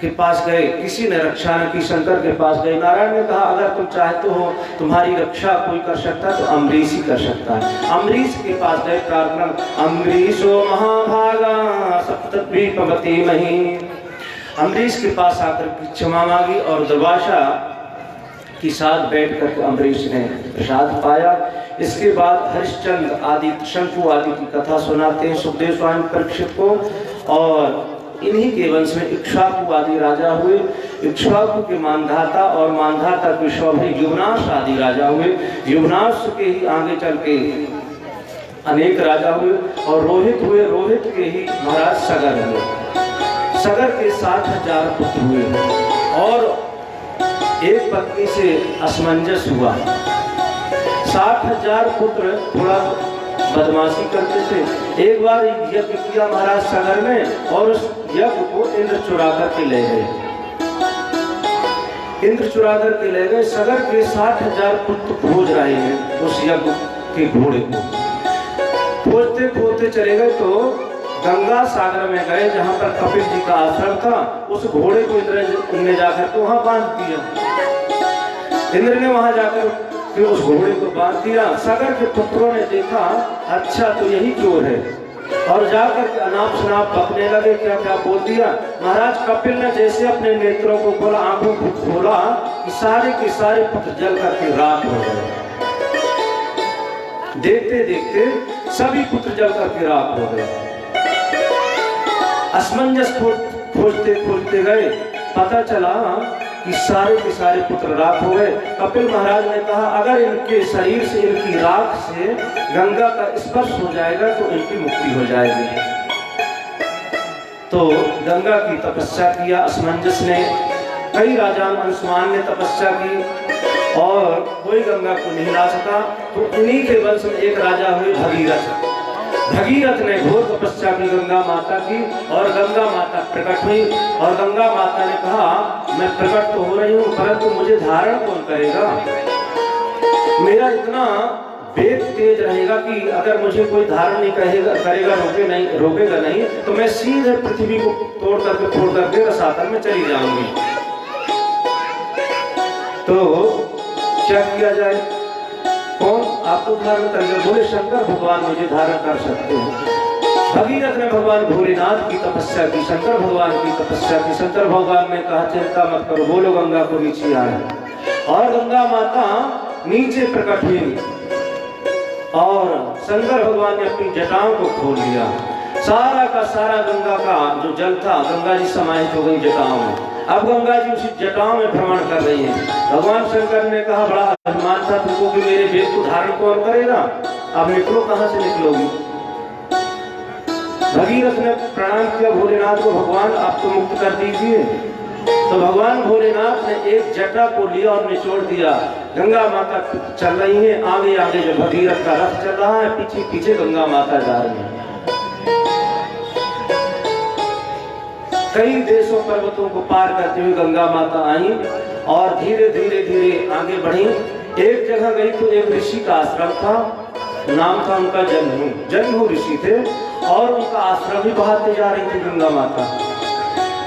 के पास गए, किसी ने रक्षा न की, शंकर के पास गए। नारायण ने कहा अगर तुम चाहते हो तुम्हारी रक्षा कोई कर सकता है तो अम्बरीश ही कर सकता है। अम्बरीश के पास गए, प्रार्थना, अम्बरीशो महाभागा सप्तद्वीपवती मही। अम्बरीश के पास आकर क्षमा मांगी और दुर्वासा के साथ बैठ कर अम्बरीश ने प्रसाद पाया। इसके बाद हरिश्चंद्र आदि, शंकु आदि की कथा सुनाते हैं सुखदेव स्वामी परीक्षित को। और इन्हीं के वंश में इक्ष्वाकु आदि राजा हुए। इक्ष्वाकु के मानधाता और मानधाता के शौभे युवनाश आदि राजा हुए। युवनाश के ही आगे चल के अनेक राजा हुए और रोहित हुए। रोहित के ही महाराज सगर हुए। सगर के 60,000 पुत्र हुए और एक पत्नी से असमंजस हुआ। 60,000 पुत्र थोड़ा बदमाशी करते थे। एक बार यज्ञ किया महाराज सगर में और उस यज्ञ को इंद्र चुरा करके ले गए। इंद्र चुरा करके ले गए। सगर के 60,000 पुत्र खोज रहे हैं उस यज्ञ के घोड़े को। खोजते खोजते चले गए तो गंगा सागर में गए जहां पर कपिल जी का आश्रम था। उस घोड़े को इंद्र ने जाकर के वहां बांध दिया। इंद्र ने वहां जाकर फिर उस घोड़े को बांध दिया। सगर के पुत्रों ने देखा अच्छा तो यही चोर है और जाकर के अनाप शनाप बकने लगे। क्या क्या बोल दिया। महाराज कपिल ने जैसे अपने नेत्रों को खोला, आंखों को खोला कि सारे के सारे पुत्र जल करके राख हो गए। देखते देखते सभी पुत्र जल करके राख हो गए। असमंजस खोजते खोजते गए, पता चला कि सारे के सारे पुत्र राख हो गए। कपिल महाराज ने कहा अगर इनके शरीर से, इनकी राख से गंगा का स्पर्श हो जाएगा तो इनकी मुक्ति हो जाएगी। तो गंगा की तपस्या किया असमंजस ने, कई राजा अंशुमान ने तपस्या की और कोई गंगा को नहीं ला सका। तो इन्हीं के वंश में एक राजा हुए भगीरथ। भगीरथ ने घोर तपस्या की गंगा माता की और गंगा माता प्रकट हुई। और गंगा माता ने कहा मैं प्रकट तो हो रही हूँ परंतु मुझे धारण कौन करेगा? मेरा इतना वेग तेज रहेगा कि अगर मुझे कोई धारण नहीं करेगा, रोकेगा नहीं तो मैं सीधे पृथ्वी को तोड़ करके फोड़ करके रसातल में चली जाऊंगी। तो क्या किया जाए? कौन आपको धारण करेगा? बोले शंकर भगवान मुझे धारण कर सकते हैं। भगीरथ ने भगवान भोलेनाथ की तपस्या की, शंकर भगवान की तपस्या की। शंकर भगवान ने कहा चिंता मत करो, बोलो गंगा को नीचे आए। और गंगा माता नीचे प्रकट हुई और शंकर भगवान ने अपनी जटाओं को खोल लिया। सारा का सारा गंगा का जो जल था, गंगा जी समाहित हो गई जटाओं में। अब गंगा जी उसी जटाओं में भ्रमण कर रही हैं। भगवान शंकर ने कहा बड़ा अभिमान था तुमको कि मेरे वेद को धारण कौन करेगा? अब निकलो, कहां से निकलोगी? भगीरथ ने प्रणाम किया भोलेनाथ को, भगवान आप तो मुक्त कर दीजिए। तो भगवान भोलेनाथ ने एक जटा को लिया और निचोड़ दिया। गंगा माता चल रही है, आगे आगे जो भगीरथ का रथ चल रहा है, पीछे पीछे गंगा माता जा रही है। कई देशों पर्वतों को पार करते हुए गंगा माता आई और धीरे धीरे धीरे आगे बढ़ी। एक जगह गई तो एक ऋषि का आश्रम था, नाम था उनका जन्मू। जन्मू ऋषि थे और उनका आश्रम भी बहाते जा रही थी गंगा माता।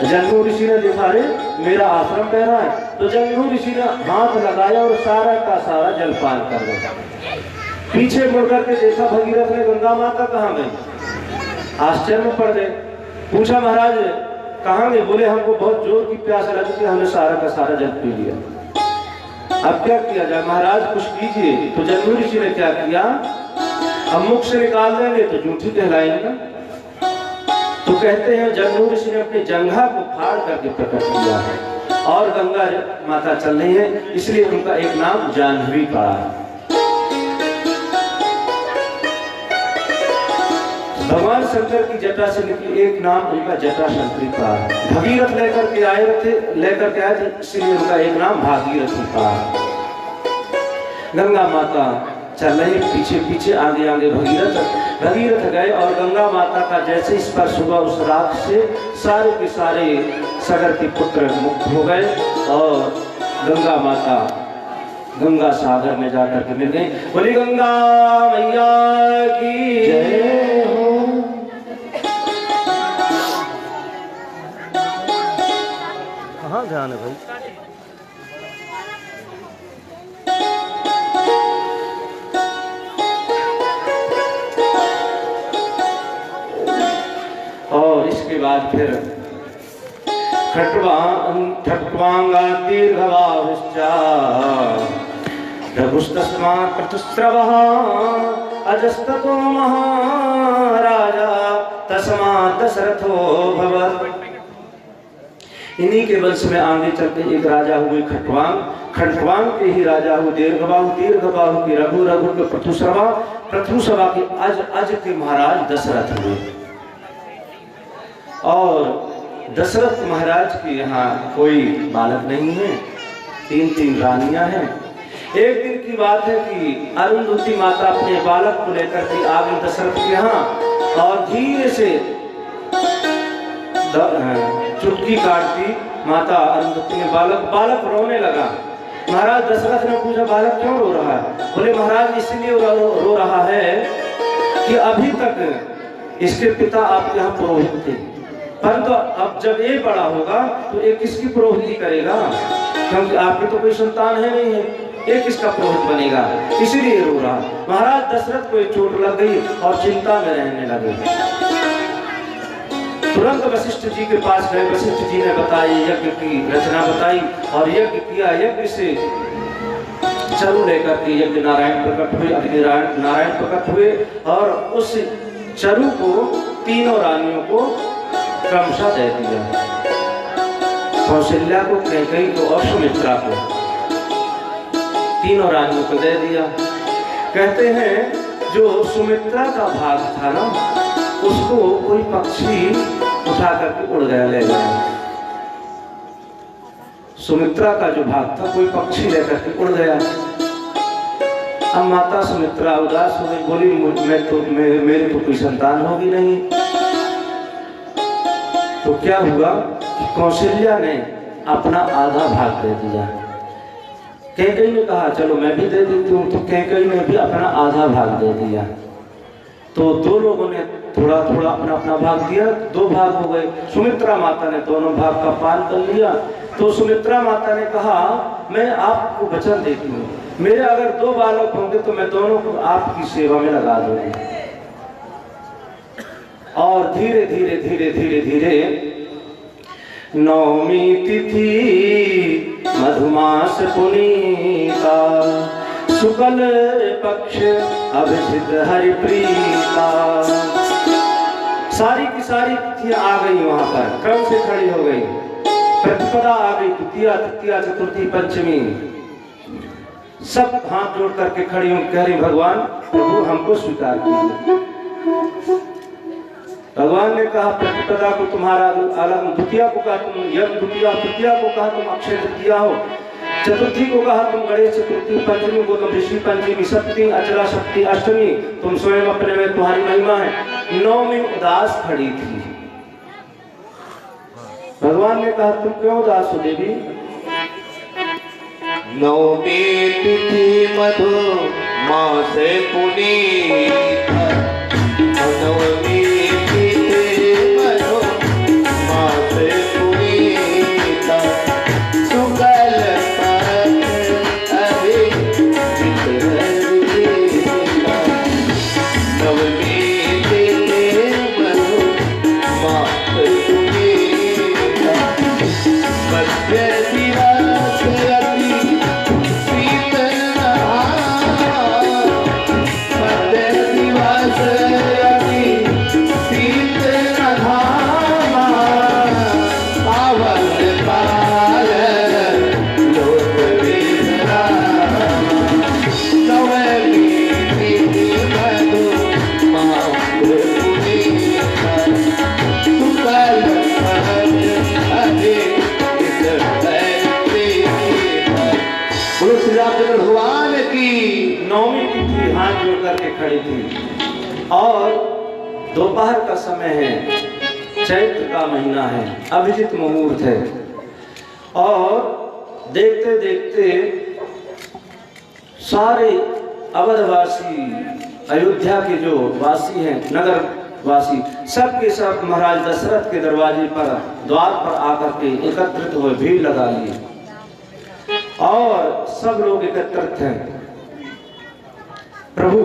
जन्मू ऋषि ने देखा रे मेरा आश्रम बह रहा है, तो जन्मू ऋषि ने हाथ लगाया और सारा का सारा जलपान कर दिया। पीछे मुड़ करके देखा भगीरथ ने गंगा माता कहाँ गई, आश्चर्य में पड़ गए। पूछा महाराज कहाँ गए? बोले हमको बहुत जोर की प्यास लगी थी, हमने सारा का सारा जल पी लिया। अब क्या किया जाए महाराज, कुछ कीजिए। तो जन्मू ऋषि ने क्या किया, अब मुख से निकाल देंगे तो जूठी कहलाएंगे। तो कहते हैं जन्मू ऋषि ने अपनी जंघा को फाड़ करके प्रकट किया है और गंगा माता चल रही है, इसलिए उनका एक नाम जाह्नवी पड़ा है। भगवान शंकर की जटा से निकली एक नाम उनका जटा शंकरी पड़ा है। भगीरथ लेकर के आए थे इसलिए उनका एक नाम भागीरथी पड़ा है। गंगा माता चल रही पीछे पीछे, आगे आगे भगीरथ गए और गंगा माता का जैसे स्पर्श हुआ उस राख से सारे के सारे सागर के पुत्र मुक्त हो गए और गंगा माता गंगा सागर में जाकर के मिल गई। बोली गंगा मैया की जय हो। कहाँ ध्यान है भाई? और इसके बाद फिर खट्वांगा दीर्घवाहुश्चा प्रभुस्तस्मात् प्रतुस्रवः अजस्ततो महाराजा तस्मात् दशरथो भवत्। इन्हीं के वंश में आगे चलते एक राजा हुए खट्वांग, खट्वांग के ही राजा हुए दीर्घबाहु, दीर्घबाहु के रघु, रघु के प्रथुसवा, प्रथुसवा के अज, अज के महाराज दशरथ हुए। और दशरथ महाराज के यहाँ कोई बालक नहीं है, तीन तीन रानियां हैं। एक दिन की बात है कि अरुंधति माता अपने बालक को लेकर के आ गई दशरथ के यहाँ और धीरे से चुटकी काटती माता अरुंधति ने बालक रोने लगा। महाराज दशरथ ने पूछा बालक क्यों रो रहा है? बोले महाराज इसलिए रो रहा है कि अभी तक इसके पिता आपके यहाँ पुरोहित थे, परंतु अब जब ये बड़ा होगा तो ये किसकी पुरोहिती करेगा? क्योंकि आपकी तो कोई संतान है नहीं है, ये किसका पुरोहित बनेगा? इसीलिए रो रहा। महाराज दशरथ को चोट लग गई और चिंता में रहने लगे। तुरंत वशिष्ठ जी के पास गए। वशिष्ठ जी ने बताई, यज्ञ की रचना बताई और यज्ञ किया। यज्ञ से चरु लेकर के यज्ञ नारायण प्रकट हुए, अग्नि नारायण प्रकट हुए और उस चरु को तीनों रानियों को क्रमशः दे दिया। कौशल्या को, कैकेयी को और सुमित्रा को, तीनों रानियों को दे दिया। कहते हैं जो सुमित्रा का भाग था ना, उसको कोई पक्षी उठा करके उड़ गया, ले गया। सुमित्रा का जो भाग था कोई पक्षी लेकर के उड़ गया। अब माता सुमित्रा उदास हो गई, बोली मेरी तो कोई संतान होगी नहीं। तो क्या हुआ, कौशल्या ने अपना आधा भाग दे दिया। कैकेयी ने कहा चलो मैं भी दे देती हूँ, तो कैकेयी ने भी अपना आधा भाग दे दिया। तो दो लोगों ने थोड़ा थोड़ा अपना अपना भाग दिया, दो भाग हो गए। सुमित्रा माता ने दोनों भाग का पान कर लिया। तो सुमित्रा माता ने कहा मैं आपको वचन देती हूँ, मेरे अगर दो बालक होंगे तो मैं दोनों को आपकी सेवा में लगा दूंगी। और धीरे धीरे धीरे धीरे धीरे नवमी तिथि मधुमास पुनीता, शुक्ल पक्ष अभिषिक्त हरिप्रीता। सारी की सारी तिथियां आ गई, वहां पर क्रम से खड़ी हो गई। प्रतिपदा आ गई, द्वितीया तृतीया चतुर्थी पंचमी, सब हाथ जोड़ करके खड़ी हूं, कह रही भगवान प्रभु हमको स्वीकार कीजिए। भगवान ने कहा प्रतिपदा को तुम्हारा अलग, द्वितीया को कहा तुम यज्ञ द्वितीया, तृतीया को कहा तुम अक्षय तृतीया हो, चतुर्थी को कहा तुम गणेश चतुर्थी, पंचमी को तुम ऋषि पंचमी, सप्तमी अचला शक्ति अष्टमी तुम स्वयं अपने में तुम्हारी महिमा है। नौमी उदास खड़ी थी। भगवान ने कहा तुम क्यों उदास हो देवी? नवमी तिथि मधुमास पुनीता, नवमी तिथि मधुमास पुनीता, शुक्ल पक्ष अभिषिक्त हरिप्रीता। नवमी तिथि मधुमास पुनीता, मध्य दिवस भगवान की। नौमी तिथि हाथ जोड़ करके खड़ी थी और दोपहर का समय है, चैत्र का महीना है, अभिजीत मुहूर्त है। और देखते देखते सारे अवधवासी, अयोध्या के जो वासी हैं, नगर वासी, सब के सब महाराज दशरथ के दरवाजे पर, द्वार पर आकर के एकत्रित हुए, भीड़ लगा लिए और सब लोग एकत्रित हैं। प्रभु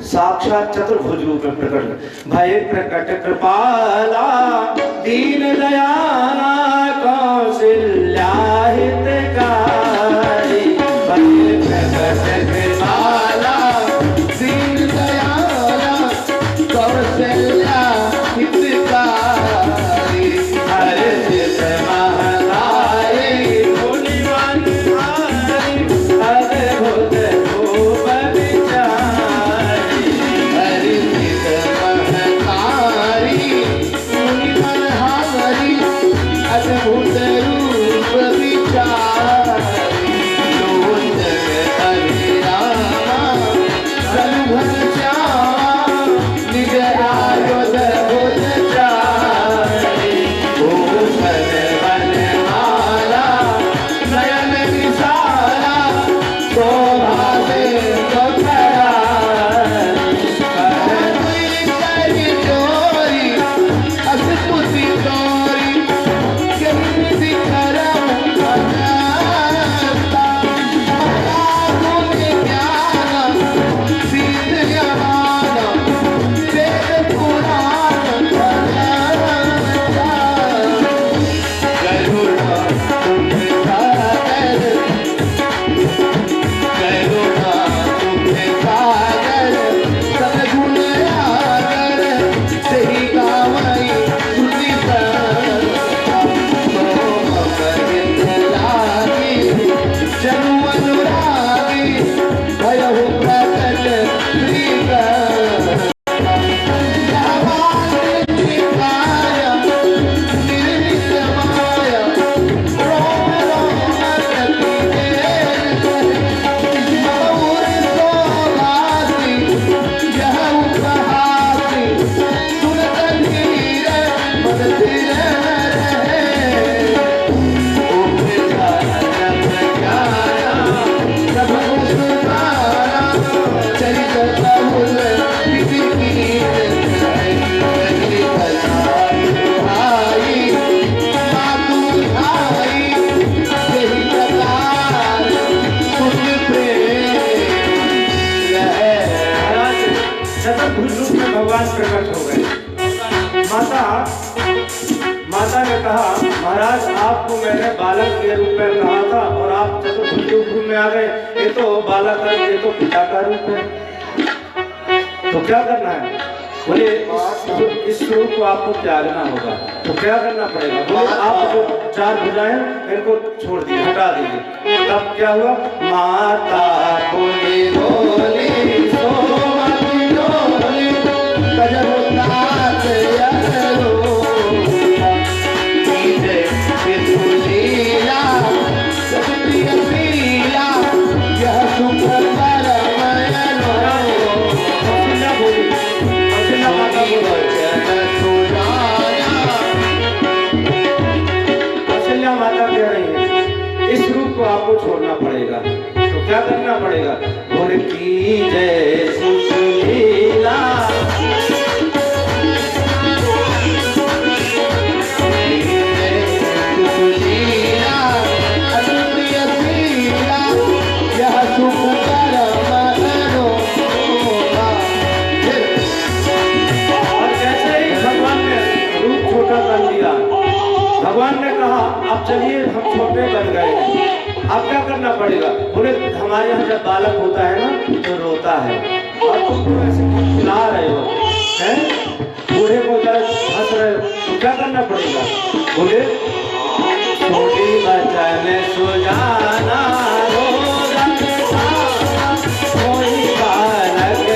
साक्षात चतुर्भुज रूप में प्रकट, भय प्रकट कृपाला दीन दयाला कौशल्या हितकारी, भय प्रकट कृपाला दीन दयाला कौशल्या हितकारी, हर्षित महतारी मुनिवन हारी, अद्भुत रूप विचारी। हर्षित महतारी मुनिवन हारी, अद्भुत रूप विचारी। लोचन हरे रामा भगवान प्रकट हो गए। माता ने कहा महाराज आपको मैंने बालक के रूप में कहा था और आप चतुर्भुज रूप में आ गए। ये तो बालक है, ये तो पिता का रूप है, तो क्या करना है? बोले इस रूप को आपको त्यागना होगा। तो क्या करना पड़ेगा? बोले आप जो 4 भुजाएं इनको छोड़ दिए, हटा दीजिए। तब क्या हुआ? माता बोली बोली सोमति डोली गजमुनाथ यरो कीजे विधुलीला सप्रिय लीला यह सुख परमयनो कौशल्या बोली, कौशल्या माता कौशल्या माता कह रही है इस रूप को आपको छोड़ना पड़ेगा। तो क्या करना पड़ेगा? बोले की जय सुख लीला भगवान ने कहा अब चलिए हम छोटे बन गए हैं, अब क्या करना पड़ेगा? बोले हमारे यहाँ जब बालक होता है ना तो रोता है और तुम तो ऐसे खिला रहे हो हैं, बूढ़े को तरह हंस रहे हो, तो क्या करना पड़ेगा? बोले छोटी बचन सुजाना रोजा कोई बालक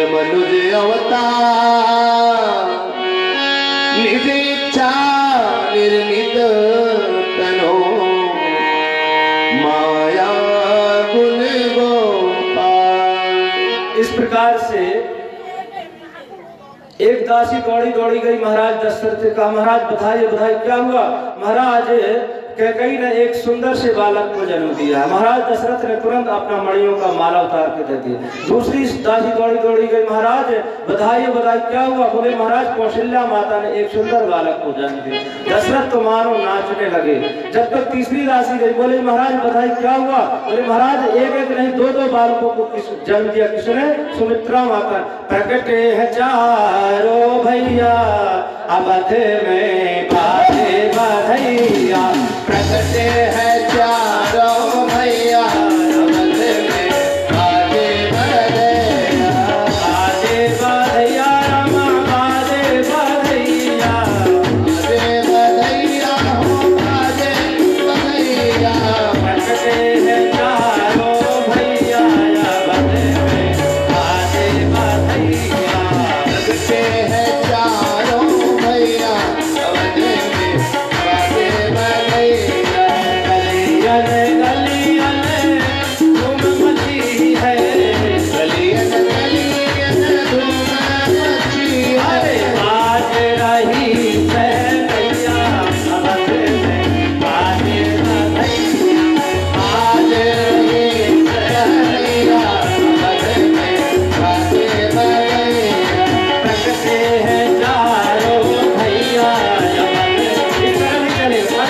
मनुज अवतार निदेच्छा निर्मित तनो माया गुण गोपाल। इस प्रकार से एक दासी दौड़ी दौड़ी गई महाराज दशरथ से कहा महाराज बताइए बताइए क्या हुआ? महाराज कैकेयी ने एक सुंदर से बालक को जन्म दिया। महाराज दशरथ ने तुरंत अपना मणियों का माला उतार के दे दिया। दूसरी दासी दौड़ी दौड़ी गई महाराज बताइए बताइए क्या हुआ? बोले महाराज कौशल्या माता ने एक सुंदर बालक को जन्म दिया। दशरथ तो मानो नाचने लगे। जब तक तीसरी दासी गई बोले महाराज बताइए क्या हुआ? बोले महाराज एक एक नहीं 2-2 बालकों को जन्म दिया। किसने? सुमित्रा माता। प्रकटे है चारों भैया अवध में बाजे बधैया, प्रकटे है चारों भैया अवध में बाजे बधैया, बाजे बधैया रमा बाजे बधैया, बाजे बधैया हो बाजे बधैया, प्रकटे है चारों भैया अवध में बाजे बधैया, प्रकटे है चारों भैया अवध में बाजे बधैया। गलियन गलियन धूम मची है, गलियन गलियन धूम मची है, बाज रही सहनैया अवध में बाजे बधैया, बाज रही सहनैया अवध में बाजे बधैया, प्रकटे हैं चारों भैया अवध। इस तरह नहीं चलेगा,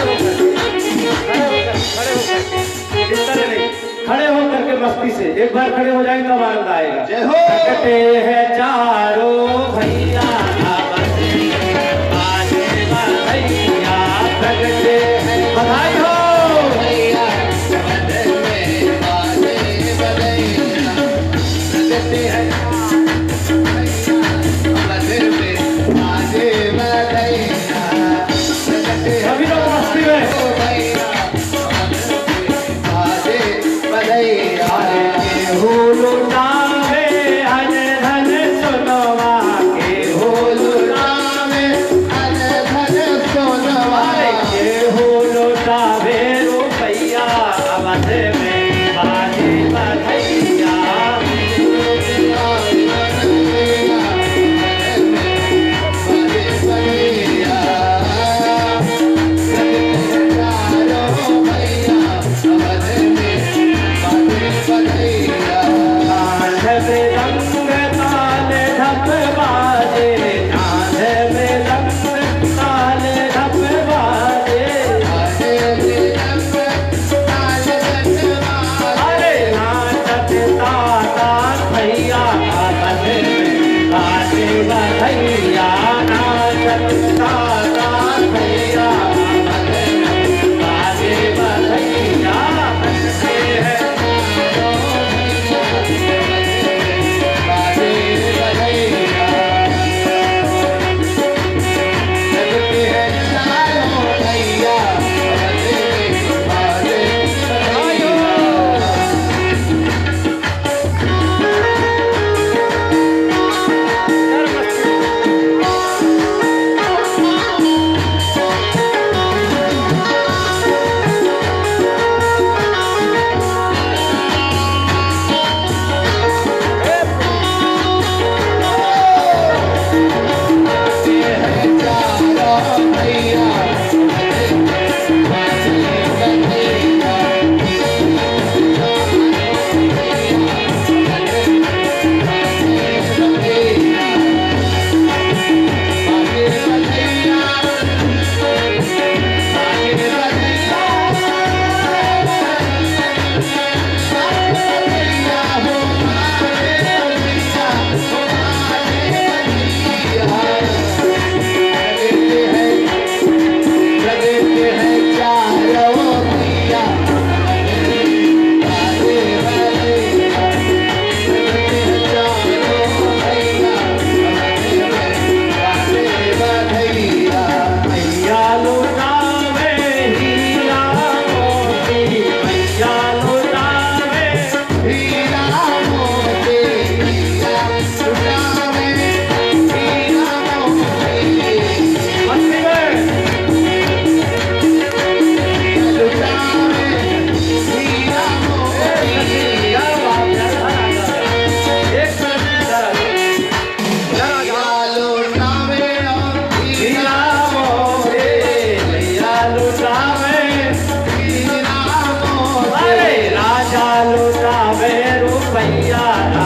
खड़े होकर के मस्ती से एक बार खड़े हो जाएंगे तब आनंद आएगा। जय हो। प्रकटे हैं चारों भैया अवध में बाजे बधैया, प्रकटे हैं बधाई हो भैया अवध अरे ये हो लौटावे रुपैया अवध में बाजे बधैया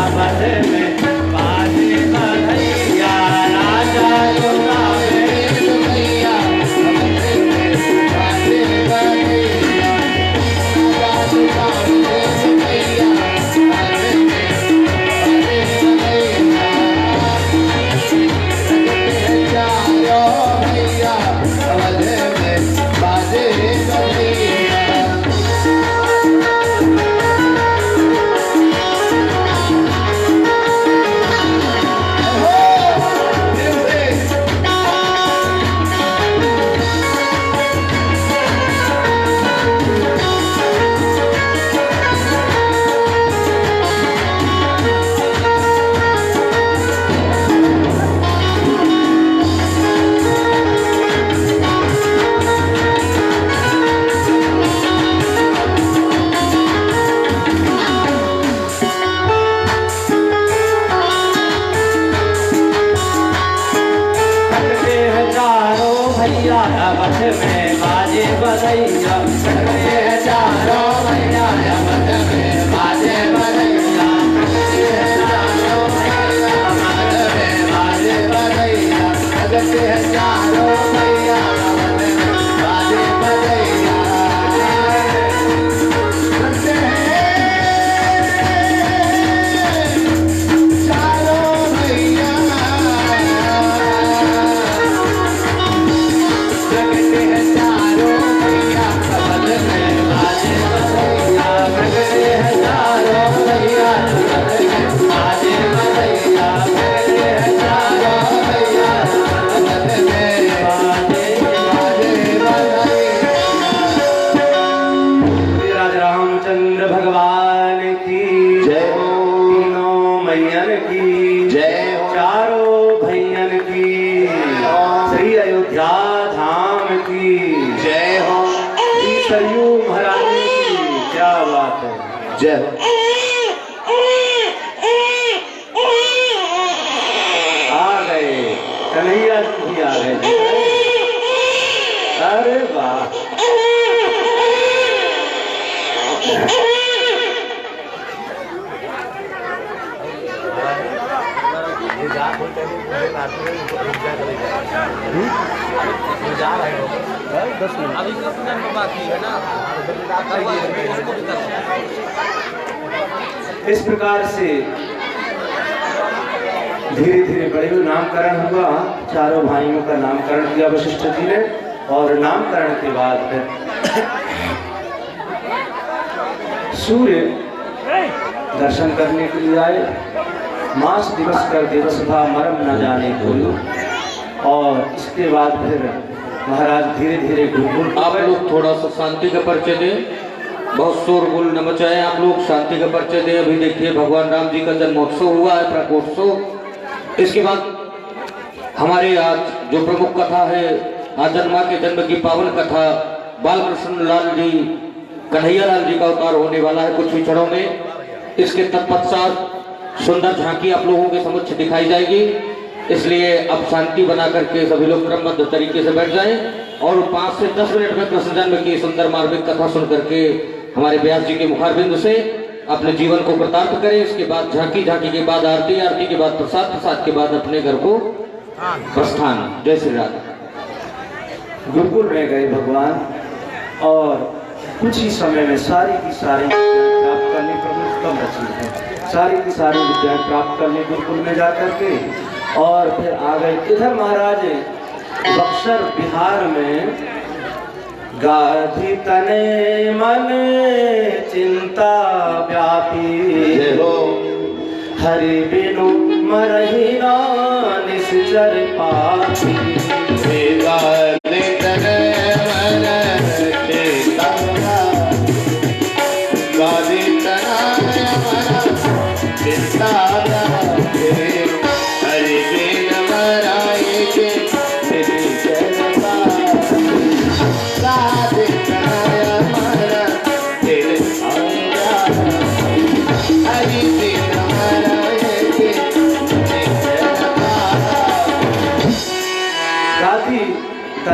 में बाजे बधैया चारों भैया मत में बाजे बधैया चारों भैया मत में बाजे बधैया चारों भैया मत में बाजे बधैया जय हो। आ गए कन्हैया जी भी आ गए। अरे वाह, इस प्रकार से धीरे धीरे बड़े नामकरण हुआ। चारों भाइयों का नामकरण किया वशिष्ठ जी ने, और नामकरण के बाद फिर सूर्य दर्शन करने के लिए आए। मास दिवस कर दिवस था मरम न जाने कोई। और इसके बाद फिर महाराज धीरे धीरे गुरुकुल। आप लोग थोड़ा सा शांति का परिचय दें, बहुत शोरगुल न मचाएं। आप लोग शांति का परिचय दें। अभी देखिए भगवान राम जी का जन्मोत्सव हुआ है, प्रकोत्सव। इसके बाद हमारे आज जो प्रमुख कथा है, आजन माँ के जन्म की पावन कथा, बाल कृष्ण लाल जी, कन्हैया लाल जी का अवतार होने वाला है कुछ ही क्षणों में। इसके तत्पश्चात सुंदर झांकी आप लोगों के समक्ष दिखाई जाएगी। इसलिए अब शांति बना करके सभी लोग क्रमबद्ध तरीके से बैठ जाएं और 5 से 10 मिनट में कृष्ण जन्म की सुंदर मार्मिक कथा सुन करके हमारे व्यास जी के मुखारबिंद से अपने जीवन को कृतार्थ करें। इसके बाद झांकी, झांकी के बाद आरती, आरती के बाद प्रसाद, प्रसाद के बाद अपने घर को प्रस्थान। जय श्री राम। गुरुकुल रह गए भगवान, और कुछ ही समय में सारी की सारी विद्याएं प्राप्त करने प्रभु कम रची है। सारी की सारी विद्याएं प्राप्त करने गुरुकुल में जाकर के, और फिर आ गए इधर महाराज बक्सर बिहार में। गाधी तने मन चिंता व्यापी, हरि बिनु मरहि ना निश्चर पापी।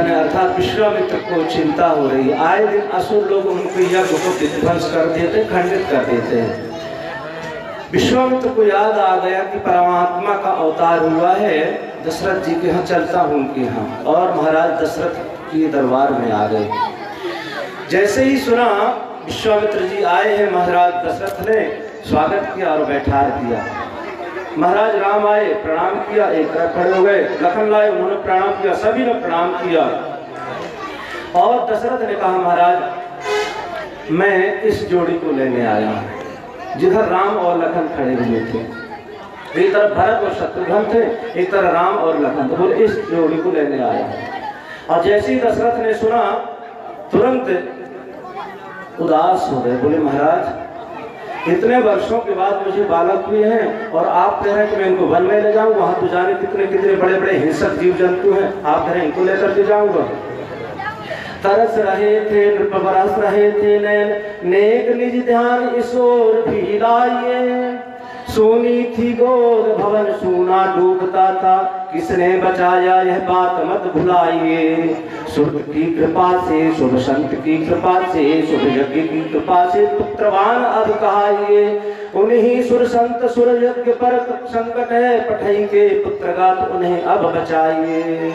अर्थात विश्वामित्र को चिंता हो रही। आए दिन असुर लोग उनको यज्ञ को विध्वंस कर देते, खंडित कर देते हैं। विश्वामित्र को याद आ गया कि परमात्मा का अवतार हुआ है, दशरथ जी के यहाँ चलता हूँ उनके यहाँ। और महाराज दशरथ के दरबार में आ गए। जैसे ही सुना विश्वामित्र जी आए हैं, महाराज दशरथ ने स्वागत किया और बैठा दिया। महाराज राम आए, प्रणाम किया, एक तरफ खड़े हो गए। लखन लाए, उन्होंने प्रणाम किया, सभी ने प्रणाम किया। और दशरथ ने कहा महाराज मैं इस जोड़ी को लेने आया हूं। जिधर राम और लखन खड़े हुए थे, एक तरफ भरत और शत्रुघ्न थे, एक तरफ राम और लखन, तो बोले इस जोड़ी को लेने आया। और जैसे ही दशरथ ने सुना तुरंत उदास हो गए। बोले महाराज इतने वर्षों के बाद मुझे बालक हुए हैं, और आप कह रहे हैं कि मैं इनको वन में ले जाऊं। वहां तो जाने कितने कितने बड़े बड़े हिंसक जीव जंतु हैं, आप कह रहे हैं इनको लेकर के जाऊंगा। तरस रहे थे नृप बरस रहे थे नैन, नेक निज ध्यान इस ओर भी लाइए। सोनी थी गोद भवन सोना डूबता था, किसने बचाया यह बात मत भुलाइए। शुभ की कृपा से, शुभ संत की कृपा से, शुभ यज्ञ की कृपा से पुत्रवान अब कहाइए। उन्हीं सुर संत सुर यज्ञ पर संकट है, पठई के पुत्रगात उन्हें अब बचाइए।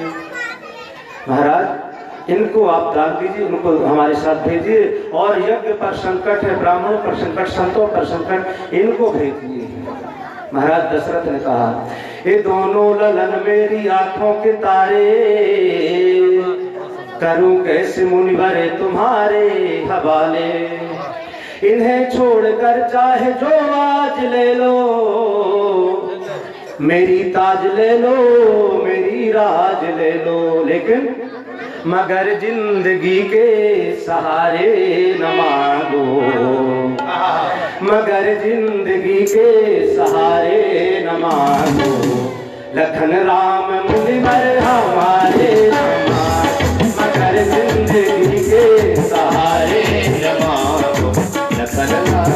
महाराज इनको आप दान दीजिए, इनको हमारे साथ भेजिए। और यज्ञ पर संकट है, ब्राह्मणों पर संकट, संतों पर संकट, इनको भेजिए। महाराज दशरथ ने कहा ये दोनों ललन मेरी आंखों के तारे, करूं कैसे मुनिवरे तुम्हारे हवाले। इन्हें छोड़कर चाहे जो आज ले लो, मेरी ताज ले लो, मेरी राज ले लो, लेकिन मगर जिंदगी के सहारे न मांगो, मगर जिंदगी के सहारे न मांगो। लखन राम मुनिवर हमारे, मगर जिंदगी के सहारे न मांगो। लखन राम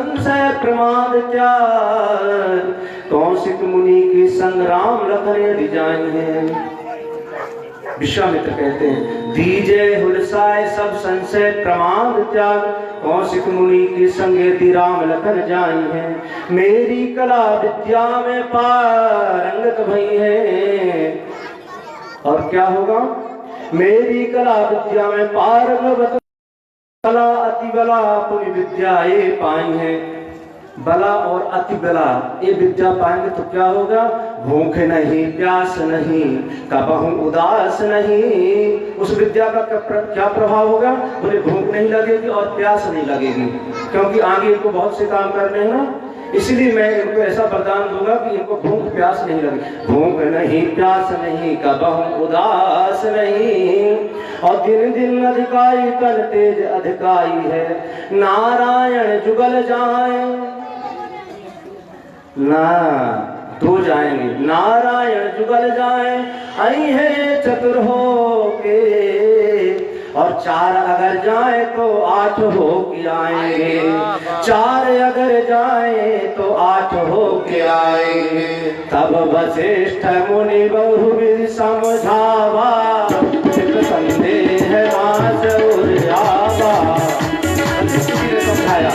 संशय प्रमाद त्याग, कौशिक मुनि के संग राम लखन यदि जाएंगे। विश्वामित्र कहते हैं दीजे हुलसाए सब संशय प्रमाद त्याग, कौशिक मुनि के संग यदि राम लखन जाई हैं। मेरी कला विद्या में पारंगत भई है। और क्या होगा? मेरी कला विद्या में पारंगत, कला अति बला पुनि विद्या ये पाई है। बला और अति बला ये विद्या पाएंगे तो क्या होगा? भूख नहीं, प्यास नहीं, कबहू उदास नहीं। उस विद्या का क्या प्रभाव होगा? बोले भूख नहीं लगेगी और प्यास नहीं लगेगी, क्योंकि आगे इनको बहुत से काम करने हैं ना। इसलिए मैं इनको ऐसा वरदान दूंगा कि इनको भूख प्यास नहीं लगेगी। भूख नहीं, प्यास नहीं, कबहू उदास नहीं। और दिन दिन अधिकाई कल तेज अधिकाई है, नारायण जुगल जाए ना दो जाएंगे। नारायण जुगल जाए आई है चतुर हो के, और चार अगर जाए तो आठ हो के आएंगे। चार अगर जाए तो आठ हो के आएंगे। तब वशिष्ठ मुनि बहुविध समझावा, चित संदेह मास उर्जावा। समझाया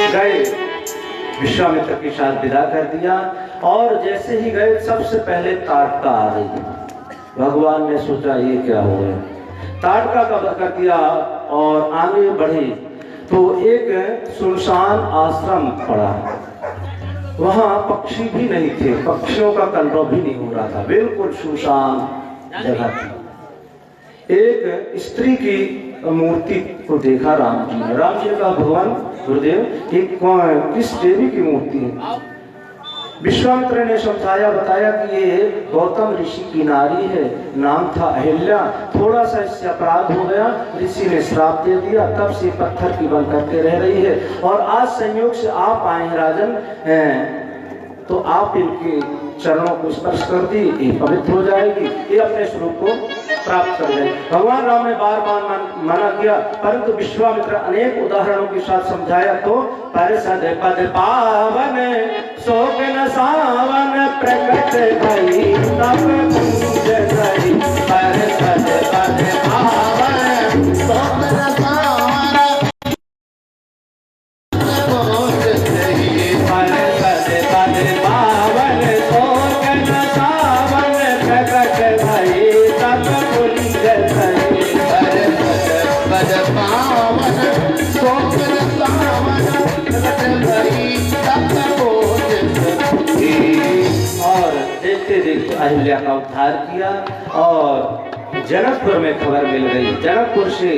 गए, विश्वामित्र के साथ विदा कर दिया। और जैसे ही गए सबसे पहले ताटका आ गई। भगवान ने सोचा ये क्या हो गया, ताटका का कर दिया और आगे बढ़े तो एक सुनसान आश्रम पड़ा। वहां पक्षी भी नहीं थे, पक्षियों का कलरव भी नहीं हो रहा था, बिल्कुल सुनसान जगह थी। एक स्त्री की मूर्ति को देखा राम जी ने। राम जी ने कहा भगवान गुरुदेव ये किस देवी की मूर्ति है? विश्वामित्र ने समझाया, बताया कि ये गौतम ऋषि की नारी है, नाम था अहिल्या। थोड़ा सा इससे अपराध हो गया, ऋषि ने श्राप दे दिया, तब से पत्थर की बन करके रह रही है। और आज संयोग से आप आए हैं राजन, तो आप इनके चरणों को स्पर्श कर दी, ये पवित्र हो जाएगी, ये अपने स्वरूप को प्राप्त कर जाएगी। भगवान राम ने बार बार मना किया, परंतु विश्वामित्र अनेक उदाहरणों के साथ समझाया तो परिषद पद पावन शोक न सावन प्रकट भई तब पूज गई। परिषद पद पावन शोक न सावन अहिल्या का उद्धार किया। और जनकपुर में खबर मिल गई, जनकपुर से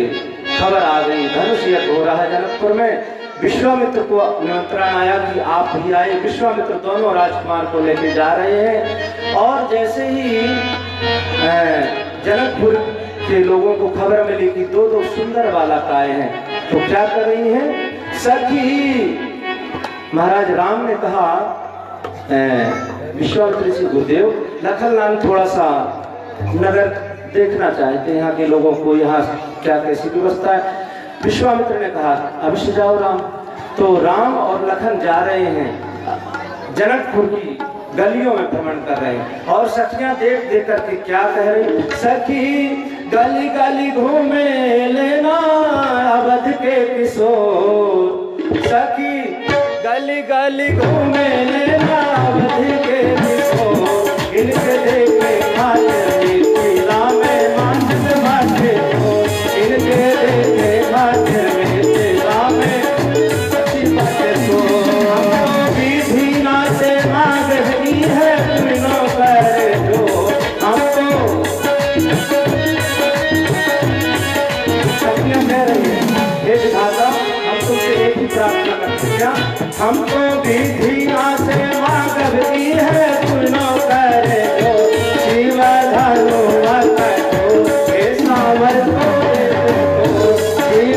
खबर आ गई धनुष यज्ञ हो रहा है जनकपुर में। विश्वामित्र को निमंत्रण आया कि आप भी आए। विश्वामित्र दोनों राजकुमार को लेकर जा रहे हैं। और जैसे ही जनकपुर के लोगों को खबर मिली कि दो दो सुंदर बालिकाएं हैं, तो क्या कर रही हैं? सखी महाराज राम ने कहा विश्वामित्र जी गुरुदेव लखन लाल थोड़ा सा नगर देखना चाहते हैं, यहाँ के लोगों को, यहाँ क्या कैसी व्यवस्था है। विश्वामित्र ने कहा अवश्य जाओ राम। तो राम और लखन जा रहे हैं, जनकपुर की गलियों में भ्रमण कर रहे हैं। और सखियां देख देख करके क्या कह रही? सखी गली गली घूमे लेना अवध के किशोर। सखी गली गली घूमे लेना अवध के किशोर। इनके देखे खातिर में राम मानस बाटे हो। इनके देखे खातिर में राम अच्छी बाटे हो। विधि ना से मांग रही है तीनों पर जो हमको सखियां कह रही है हे विधाता हम तुमसे एक ही प्रार्थना करते हैं, हमको विधि ना से मांग रही है तीनों पर जो शिव धनु मत को हे सावर को शिव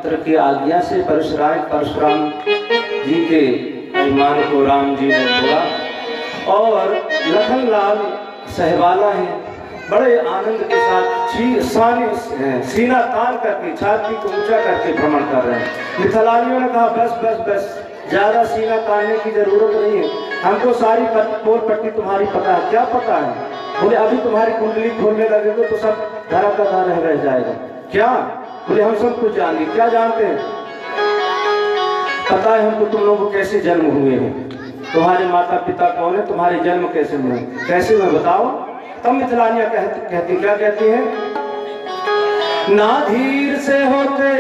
पुत्र की आज्ञा से परशुराम जी के अभिमान को राम जी ने बोला। और लखनलाल सहबाला है, बड़े आनंद के साथ सीना तान करके छाती को ऊंचा करके भ्रमण कर रहे हैं। मिथिलानियों ने कहा बस बस बस, ज्यादा सीना तानने की जरूरत नहीं है, हमको सारी पोर पट्टी तुम्हारी पता है। क्या पता है? बोले अभी तुम्हारी कुंडली खोलने लगेगा तो सब धरा का धरा रह जाएगा। क्या? बोले हम सब कुछ जानेंगे। क्या जानते हैं? पता है हमको तुम लोगों को कैसे जन्म हुए हैं, तुम्हारे माता पिता कौन है, तुम्हारे जन्म कैसे हुए, कैसे हुए बताओ। तब मिथिलानियां कहती क्या कहती हैं? ना धीर से होते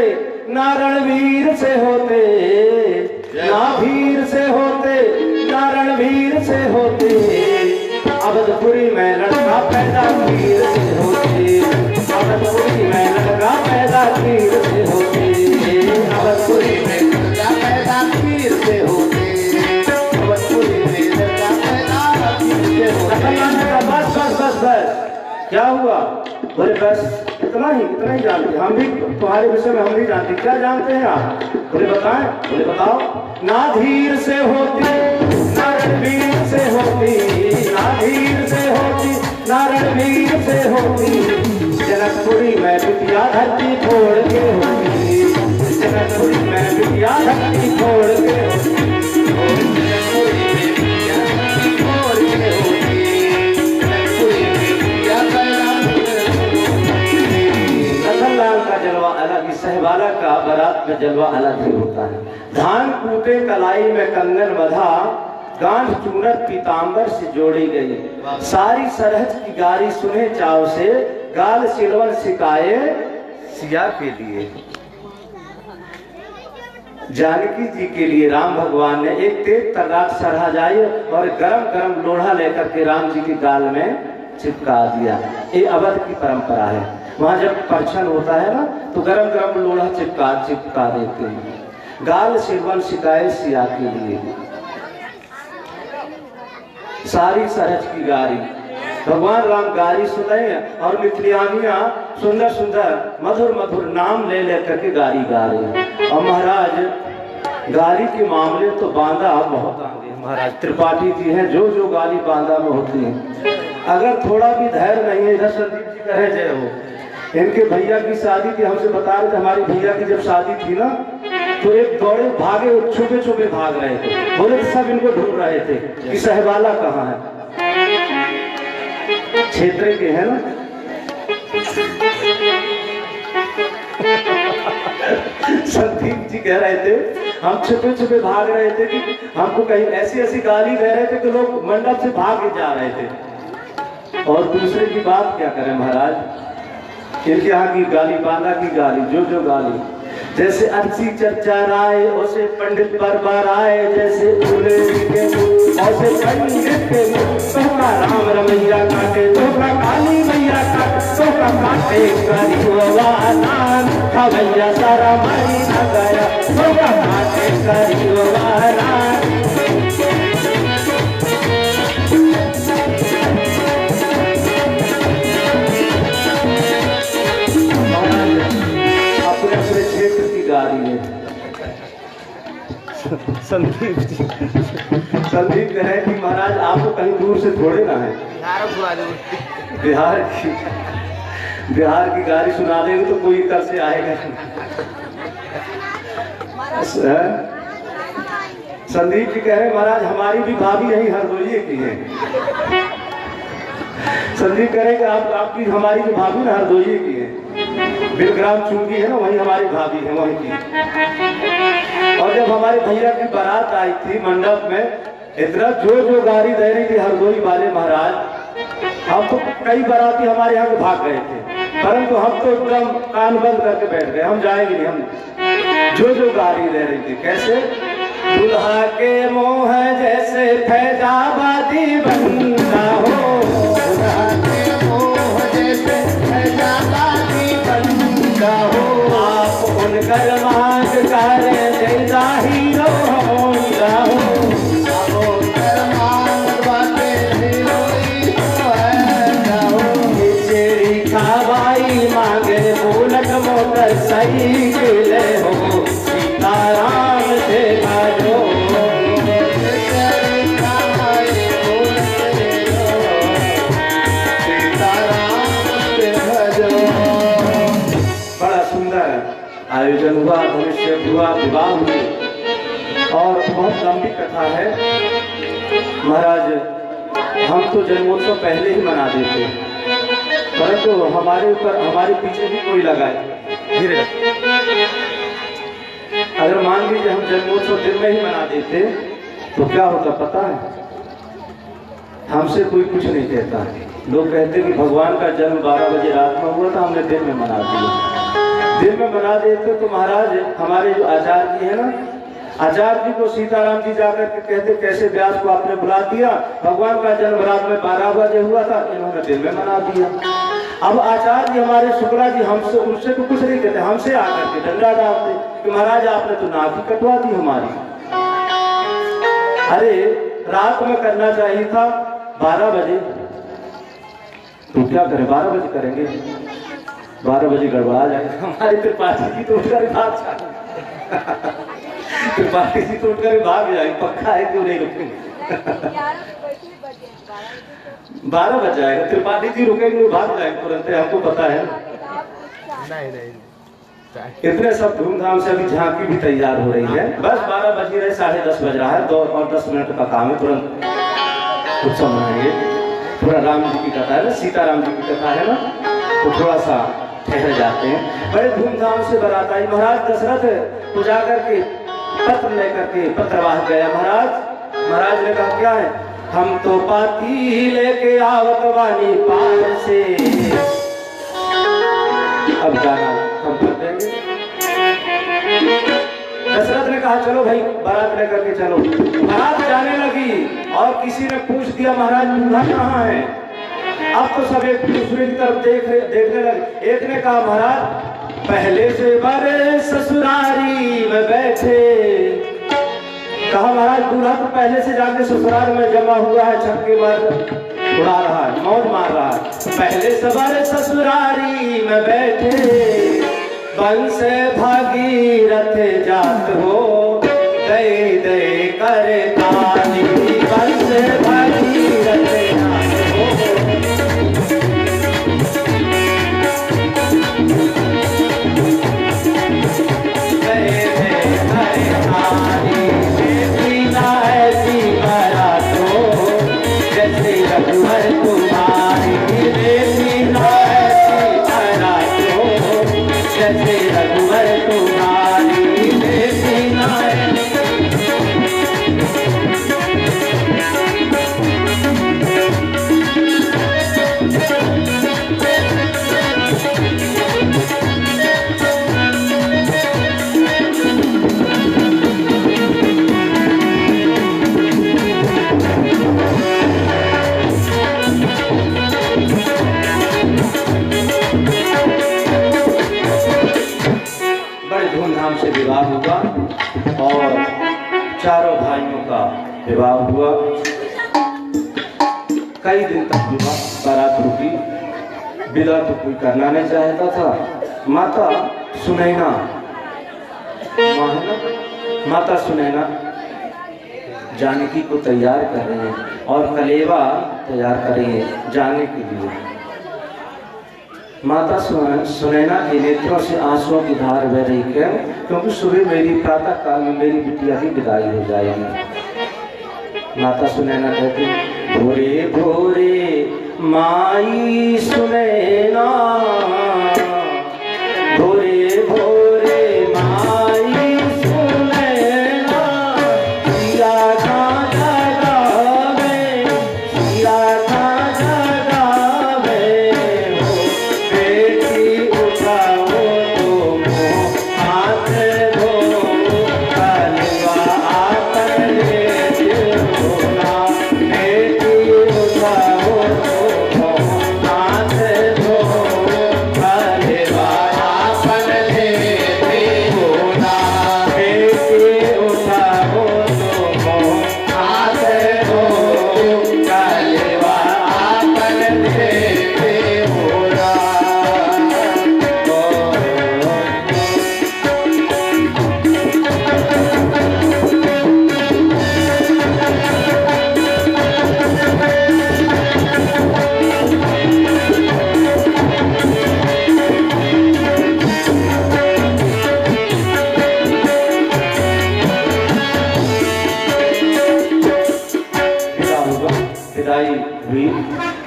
ना रणवीर से होते, ना धीर से होते ना रणवीर से होते, अवधपुरी में लड़का पैदा वीर से होते, अवधपुरी में लड़का पैदा वीर से होते, अवधपुरी में लड़का पैदा वीर से होते, अवधपुरी में लड़का पैदा वीर से होते। बस बस बस बस, क्या हुआ? बोले बस इतना ही जानते, हम भी तुम्हारे विषय में हम भी जानते। क्या जानते हैं आप? बोले बताएं। बोले बताओ। ना धीर से होती ना रणवीर से होती, ना धीर से होती ना रणवीर से होती, जनकपुरी में बिटिया धरती छोड़ के होती, जनकपुरी में बिटिया धरती छोड़ के होती, जनकपुरी में बिटिया धरती छोड़ के होती, जनकपुरी में बिटिया लखनलाल का जलवा अलग ही, सहबाला का बारात का जलवा अलग ही होता है। धान कूटे कलाई में कंगन बधा, गांठ चूनर पीतांबर से जोड़ी गई, सारी सरहज की गारी सुने चाव से, गाल सिलवन सिकाए सिया के लिए। जानकी जी के लिए राम भगवान ने एक तेज तर्राट सरहा जाई और गरम गरम लोढ़ा लेकर के राम जी के गाल में चिपका दिया। ये अवध की परंपरा है। वहां जब परछन होता है ना तो गरम गरम लोढ़ा चिपका देते हैं। गाल सिलवन सिकाए सिया के लिए, सारी सरहज की गारी भगवान राम गारी सुनाए और मिथिलानियां सुंदर सुंदर मधुर मधुर नाम ले लेकर के गारी गा रहे हैं। और महाराज गाली के मामले तो बांदा बहुत आगे है। महाराज त्रिपाठी जी हैं, जो गाली बांदा में होती है। अगर थोड़ा भी धैर्य नहीं है, इधर संदीप जी कहे जय हो, इनके भैया की शादी थी, हमसे बता रहे थे हमारी भैया की जब शादी थी ना तो एक दौड़े भागे, छुपे छुपे भाग रहे थे। बोले तो सब इनको ढूंढ रहे थे कि सहबाला कहाँ है। क्षेत्र के है ना। संदीप जी कह रहे थे हम छुपे छुपे भाग रहे थे कि हमको कहीं ऐसी ऐसी गाली दे रहे थे कि लोग मंडप से भाग जा रहे थे। और दूसरे की बात क्या करें महाराज, इनके यहाँ की गाली बांदा की गाली, जो गाली, जैसे अर्ची चर्चा राय उसे पंडित बरबार आए, जैसे उले के ऐसे पंडित के तो का राम रमैया काटे, तो का काली मैया काटे, तो का काटे करिवानान खवैया सारा मारी न गया, तो का काटे करिवानान। संदीप कहे कि महाराज आपको कहीं दूर से थोड़े ना है, बिहार की गाली सुना देंगे तो कोई इधर से आएगा। संदीप जी कह रहे महाराज हमारी भी भाभी यही हरदोई की है। संदीप कह रहे कि आपकी हमारी जो भाभी ना हरदोई की है, बिलग्राम चुंगी है ना, वही हमारी भाभी है वहीं की। और जब हमारे भैया की बारात आई थी मंडप में, इतना जो गाड़ी दे रही थी हरदोई वाले महाराज, हम तो कई बाराती हमारे यहाँ भाग गए थे, परंतु हम तो एकदम कान बंद करके बैठ गए, हम जाएंगे नहीं। हम जो गाड़ी दे रही थी, कैसे दुल्हा के मोह जैसे फैजाबादी बंदा हो, दुल्हा के मोह जैसे फैजाबादी बंदा हो, आप उनकर मांग कर जैसा हीरो होगा हो, आप उनकर मांग बाते हीरोई होगा हो, चेरी खावाई मांगे बुलेट मोटर साइकिल हो, आयोजन हुआ, भविष्य हुआ, विवाह हुए और बहुत लंबी कथा है। महाराज हम तो जन्मोत्सव पहले ही मना देते, परंतु हमारे ऊपर हमारे पीछे भी कोई लगाए। अगर मान लीजिए हम जन्मोत्सव दिन में ही मना देते तो क्या होता पता है? हमसे कोई कुछ नहीं कहता। लोग कहते कि भगवान का जन्म 12 बजे रात में हुआ था, हमने दिन में मना दिया। दिन में मना देते तो महाराज हमारे जो आचार्य जी है ना, आचार्य जी को सीताराम जी जाकर के कहते कैसे व्यास को आपने बुला दिया, भगवान का जन्म रात में 12 बजे हुआ था, इन्होंने दिन में मना दिया। अब आचार्य जी हमारे शुक्ला जी हमसे उनसे तो कुछ नहीं कहते, हमसे आकर के डंडा डालते कि महाराज आपने तो नाक ही कटवा दी हमारी। अरे रात में करना चाहिए था 12 बजे, तो क्या करें 12 बजे करेंगे, 12 बजे गड़बड़ा जाएगा। हमारे त्रिपाठी जी तो उठकर भाग जाए, त्रिपाठी जी तो उठकर भाग जाए, पक्का है क्यों नहीं रुकेंगे। 12 बज जाएगा, त्रिपाठी जी रुकेंगे भाग जाएंगे तुरंत, हमको पता है। इतने सब धूमधाम से अभी झांकी भी तैयार हो रही है, बस 12 बज रहे, 10:30 बज रहा है, 2 और 10 मिनट का काम है, तुरंत उत्सव मनाएंगे। थोड़ा राम जी की कथा है ना, सीताराम जी की कथा है ना, तो थोड़ा सा ठहर जाते हैं। बड़े धूमधाम से बारात आई। महाराज दशरथ को जाकर के पत्र लेकर के पत्रवाहक गया। महाराज ने कहा क्या है? हम तो पाती लेके आवत वानी पार से, अब जाना हम कर देंगे। दशरथ ने कहा चलो भाई बारात लेकर के चलो। बारात जाने लगी और किसी ने पूछ दिया महाराज दूल्हा कहाँ है? अब तो सब एक दूसरे की तरफ देखने लगे। एक ने कहा महाराज पहले से बड़े ससुरारी में बैठे। कहा महाराज दूल्हा तो पहले से जाके ससुराल में जमा हुआ है, छक्के मार उड़ा रहा है, मौज मार रहा है। पहले से बड़े ससुरारी में बैठे, बंस भागीरथ जात हो, दे दे करे ताली, बंस भागीरथ जात हो। रघुवर तुम्हारी जैसे रघुवर तुम्हारी से विवाह हुआ और चारों भाइयों का विवाह हुआ। कई दिन तक विवाह बारात रुकी। विदा तो कोई करना नहीं चाहता था। माता सुनैना माता सुनैना जानकी को तैयार कर रहे हैं और कलेवा तैयार कर रही है जाने के लिए। माता सुनैना के नेत्रों से आंसुओं की धार बह रही है, क्योंकि सुबह मेरी प्रातः काल में मेरी बिटिया की विदाई हो जाएगी। माता सुनैना कहती भोरे भोरे माई सुनैना, भोरे भोरे माई सुनैना, सिया का जगावे, सिया का जगावे, हो बेटी उठाओ तुम हाथ धो, कलवा आकर ले धोना, बेटी उठाओ तुम हाथ धो, कलवा विदाई हुई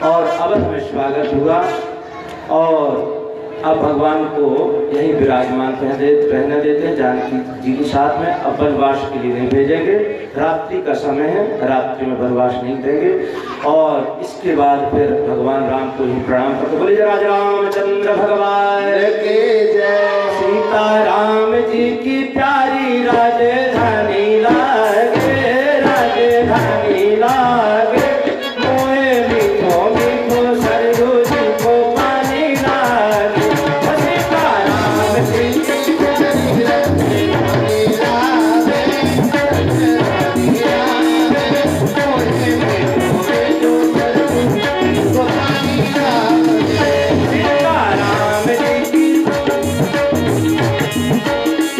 और अवध में स्वागत हुआ। और अब भगवान को यही विराजमान रहने देते हैं जानकी जी के साथ में। अब वनवास के लिए नहीं भेजेंगे, रात्रि का समय है, रात्रि में वनवास नहीं देंगे। और इसके बाद फिर भगवान राम को ही प्रणाम करते बोले राजा रामचंद्र भगवान के जय। सीता राम जी की प्यारी राजधानी लागे, राजधानी लागे, मोहे मीठो मीठो सरयू जी को पानी लागे। सीता राम जी की प्यारी राजधानी लागे, राजधानी लागे, मोहे मीठो मीठो सरयू जी को पानी लागे। सीता राम जी की,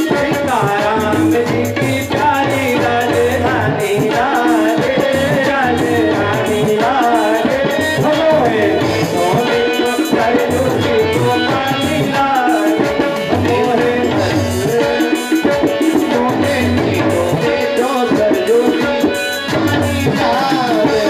सीता राम जी की प्यारी राजधानी लागे, राजधानी लागे, मोहे मीठो मीठो सरयू जी को पानी लागे। मोहे मीठो मीठो सरयू जी पानी लागे।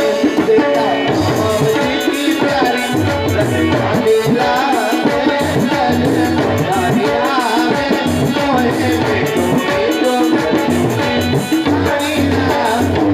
सीता राम जी की प्यारी राजधानी लागे, राजधानी लागे, मोहे मीठो मीठो सरयू जी पानी लागे।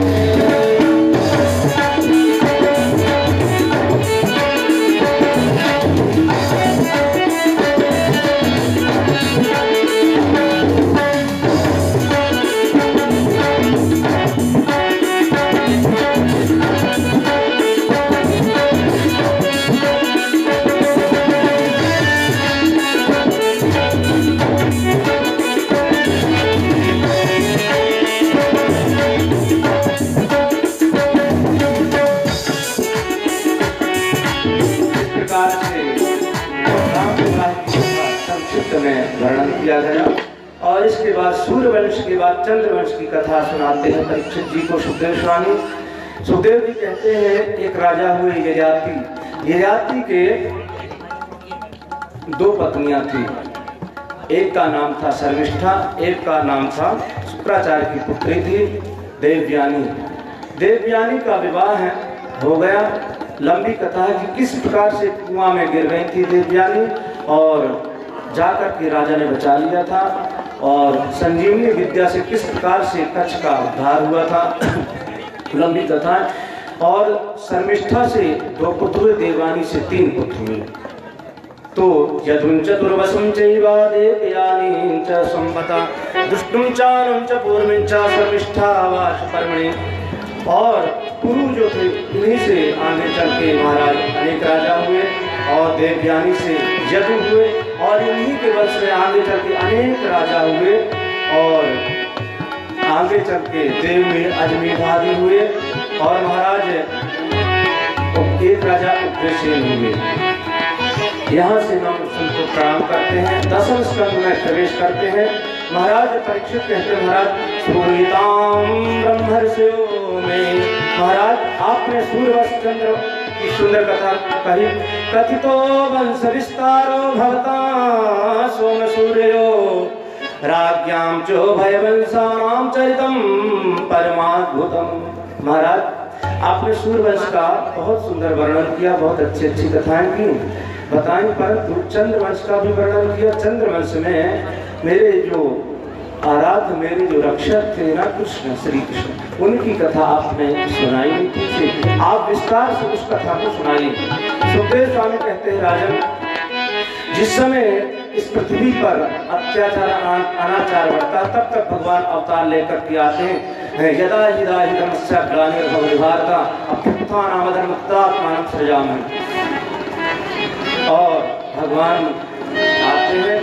इस प्रकार से राम विवाह की कथा संक्षिप्त में वर्णन किया गया। और इसके बाद सूर्यवंश के बाद चंद्रवंश की कथा सुनाते हैं परीक्षित जी को सुखदेव स्वामी। सुखदेव जी कहते हैं एक राजा हुए ययाति। ययाति के दो पत्नियां थी, एक का नाम था शर्मिष्ठा, एक का नाम था शुक्राचार्य की पुत्री थी देवयानी। देवयानी का विवाह हो गया। लंबी कथा है कि किस प्रकार से कुआं में गिर गई थी देवयानी और जाकर के राजा ने बचा लिया था। और संजीवनी विद्या से किस प्रकार से कच्छ का उद्धार हुआ था, लंबी कथा है। और शर्मिष्ठा से 2 पुत्र हुए, देवयानी से 3 पुत्र हुए। तो यदुं चतुर्वसुं चैवा देवयानी च संवता दुष्टुं चानुं च पूर्वं च शर्मिष्ठा वाच परमणि। और पुरु जो थे इन्हीं से आगे चल के महाराज अनेक राजा हुए और देवयानी से यदु हुए और इन्हीं के वंश में आगे चल के अनेक राजा हुए और आगे चल के देव में अजमेढ़ादि हुए और महाराज एक राजा उग्रसेन हुए। यहाँ से हम संतो प्रणाम करते हैं, 10वें स्कंद में प्रवेश करते हैं। महाराज परीक्षित कहते हैं महाराज सूर्यताम ब्रह्मर्षियों में, महाराज आपने सूर्यवंश चंद्र की सुंदर कथा कही। कथितो वंश विस्तारो भवता सोम सूर्यो राज्ञां चो भयवंशानां चरितम परमाद्भुतम। महाराज आपने सूर्यवंश का बहुत सुंदर वर्णन किया, बहुत अच्छी अच्छी कथाएं की बताएं, परंतु चंद्रवंश का भी वर्णन किया। चंद्रवंश में मेरे जो आराध्य, मेरे जो रक्षक थे ना कृष्ण, श्री कृष्ण, उनकी कथा आपने सुनाई नहीं थी। आप विस्तार से उस कथा को सुनाइए। सुखदेव स्वामी कहते हैं राजन, जिस समय इस पृथ्वी पर अत्याचार अनाचार बढ़ता तब तक भगवान अवतार लेकर के आते हैं। यदा हिदा हि धर्मस्य ग्लानिर्भवति भारत अभ्युत्थानमधर्ममुक्तात्मानं सृजामि। और भगवान आते हैं।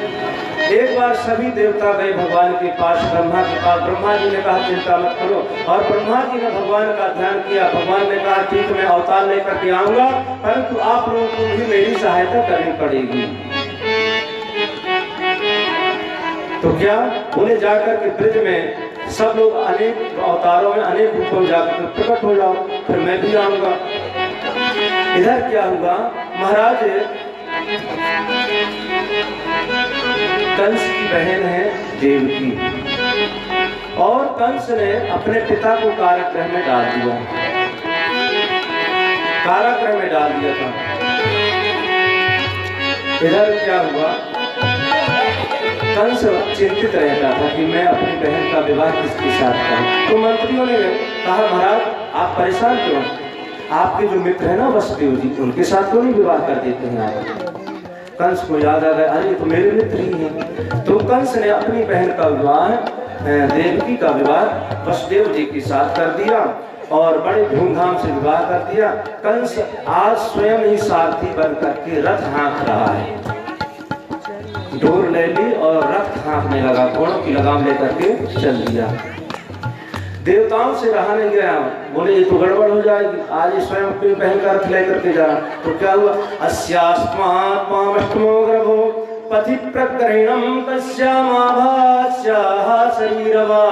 एक बार सभी देवता गए भगवान के पास, ब्रह्मा के पास। ब्रह्मा जी ने कहा चिंता मत करो, और ब्रह्मा जी ने भगवान का ध्यान किया। भगवान ने कहा ठीक मैं अवतार लेकर के आऊंगा, परंतु आप लोगों को भी मेरी सहायता करनी पड़ेगी। तो क्या उन्हें जाकर के ब्रज में सब लोग अनेक अवतारों में अनेक रूपों में जाकर प्रकट हो जाओ, फिर मैं भी आऊंगा। इधर क्या हुआ महाराज, कंस की बहन है देवकी, और कंस ने अपने पिता को कारागृह में डाल दिया। कारागृह में डाल दिया था। इधर क्या हुआ, कंस चिंतित रहता था कि मैं अपनी बहन का विवाह किसके साथ करूं। तो मंत्रियों ने कहा महाराज आप परेशान क्यों, आपके जो मित्र है ना वसुदेव जी, उनके साथ क्यों नहीं विवाह कर देते हैं आप। कंस को याद आ गया, अरे तो मेरे मित्र ही हैं। तो कंस ने अपनी बहन का विवाह, देवकी का विवाह वसुदेव जी के साथ कर दिया और बड़े धूमधाम से विवाह कर दिया। कंस आज स्वयं ही सारथी बन करके रथ हाँक रहा है, डोर ले ली और रथ हाँकने लगा, घोड़ों की लगाम लेकर के चल दिया। देवताओं से रहा नहीं गया, बोले ये तो गड़बड़ हो जाएगी, आज स्वयं अपनी बहन का रथ लेकर के जा। तो क्या हुआ, अस्यास्मात्मामष्टमो गर्भो पथि प्रकरणम तस्यामाभास्याः शरीरवा,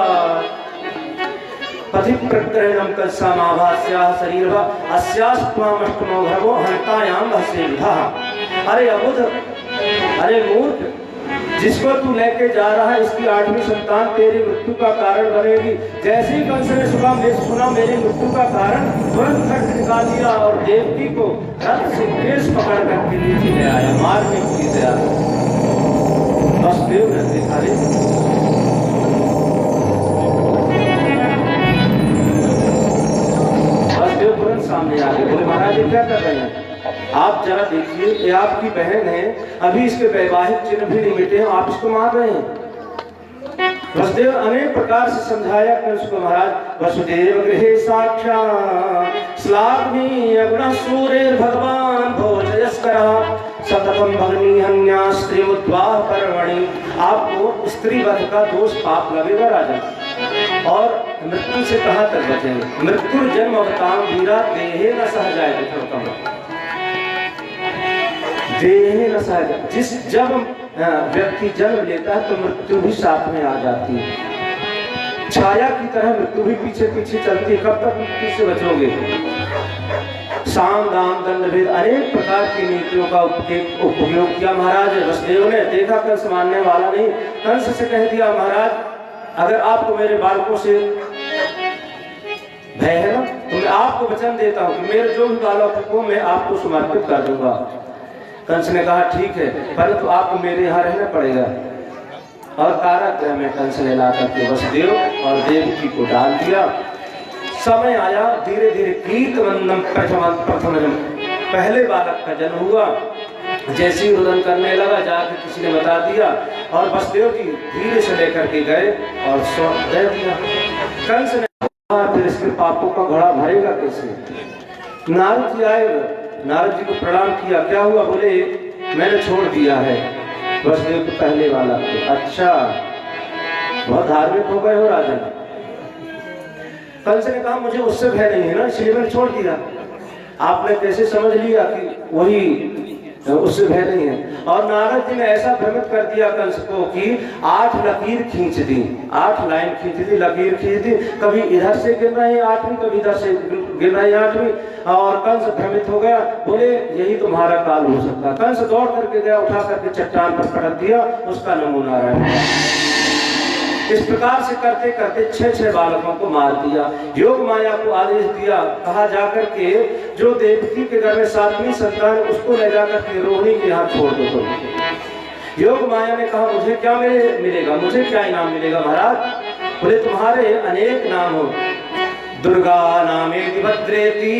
पथि प्रकरणम तस्यामाभास्याः शरीरवा अस्यास्मामष्टमो गर्भो हंतायाम भस्येभः। अरे अबुध, अरे मूर्ख, जिसको तू लेके जा रहा है इसकी 8वीं संतान तेरी मृत्यु का कारण बनेगी। जैसे ही कंस ने सुना मेरी मृत्यु का कारण, तुरंत खड्ग निकाल दिया और देवकी को रथ से केस पकड़ करके नीचे ले आया, मारने की तैयार। वसुदेव ने देखा, वसुदेव तुरंत सामने आ गए, बोले महाराज ये क्या कर रहे हैं, आप जरा देखिए ये आपकी बहन है, अभी इसके वैवाहिक चिन्ह भी नहीं मिटे हैं, आप इसको मार रहे हैं। वसुदेव अनेक प्रकार से समझाया कंस को, महाराज वसुदेव गृहे साक्षात् श्लाघ्नी अगुण सूर्य भगवान भोजयस्करः सततम भगनी हन्या स्त्री उद्वाह पर्वणि। आपको स्त्री वध का दोष पाप लगेगा राजन, और मृत्यु से कहां तक बचेंगे। मृत्यु जन्म अवताम वीरा देहे न सह जाए, देह न सह जाए। जिस जब व्यक्ति जन्म लेता है तो मृत्यु भी साथ में आ जाती है, छाया की तरह मृत्यु भी पीछे पीछे चलती है। कब तक मृत्यु से बचोगे। साम दाम दंड भेद अनेक प्रकार की नीतियों का उपयोग किया महाराज वसुदेव ने। देखा कंस मानने वाला नहीं, कंस से कह दिया महाराज अगर आपको मेरे बालकों से भय है ना, तो मैं आपको वचन देता हूँ कि मेरे जो भी बालक को मैं आपको समर्पित कर दूंगा। कंस ने कहा ठीक है, परंतु तो आपको मेरे यहाँ रहना पड़ेगा। और कारागृह में कंस ने ला करके वसुदेव और देवकी को डाल दिया। समय आया, धीरे धीरे कीर्तवंदम प्रथम पहले बालक का जन्म हुआ। जैसे ही रुदन करने लगा जाकर किसी ने बता दिया, और वसुदेव जी धीरे से लेकर के गए और सौंप दे दिया। कंस ने फिर इसके पापों का घड़ा भरेगा कैसे। नारद जी आए, नारद जी को प्रणाम किया, क्या हुआ, बोले मैंने छोड़ दिया है वसुदेव को पहले वाला को। अच्छा, बहुत धार्मिक हो गए हो राजन। कंस ने कहा मुझे उससे भय नहीं है ना, इसलिए मैंने छोड़ दिया। आपने कैसे समझ लिया कि वही उससे भय नहीं है। और नारद जी ने ऐसा भ्रमित कर दिया कंस को कि 8 लकीर खींच दी, 8 लाइन खींच दी, लकीर खींच दी, कभी इधर से गिर रहा है 8वीं, कभी इधर से गिर रहा है 8वीं। और कंस भ्रमित हो गया, बोले यही तुम्हारा काल हो सकता। कंस दौड़ करके गया, उठा करके चट्टान पर पटक दिया, उसका नमूना रहा। इस प्रकार से करते करते 6 बालकों को मार दिया। योग माया को आदेश दिया, कहा जाकर के जो देवकी के घर में 7वीं संतान उसको ले जाकर के रोहिणी के हाथ छोड़ दो तुम। योग माया ने कहा मुझे क्या मिलेगा, मुझे क्या इनाम मिलेगा महाराज। बोले तुम्हारे अनेक नाम हो, दुर्गा नामेति भद्रेति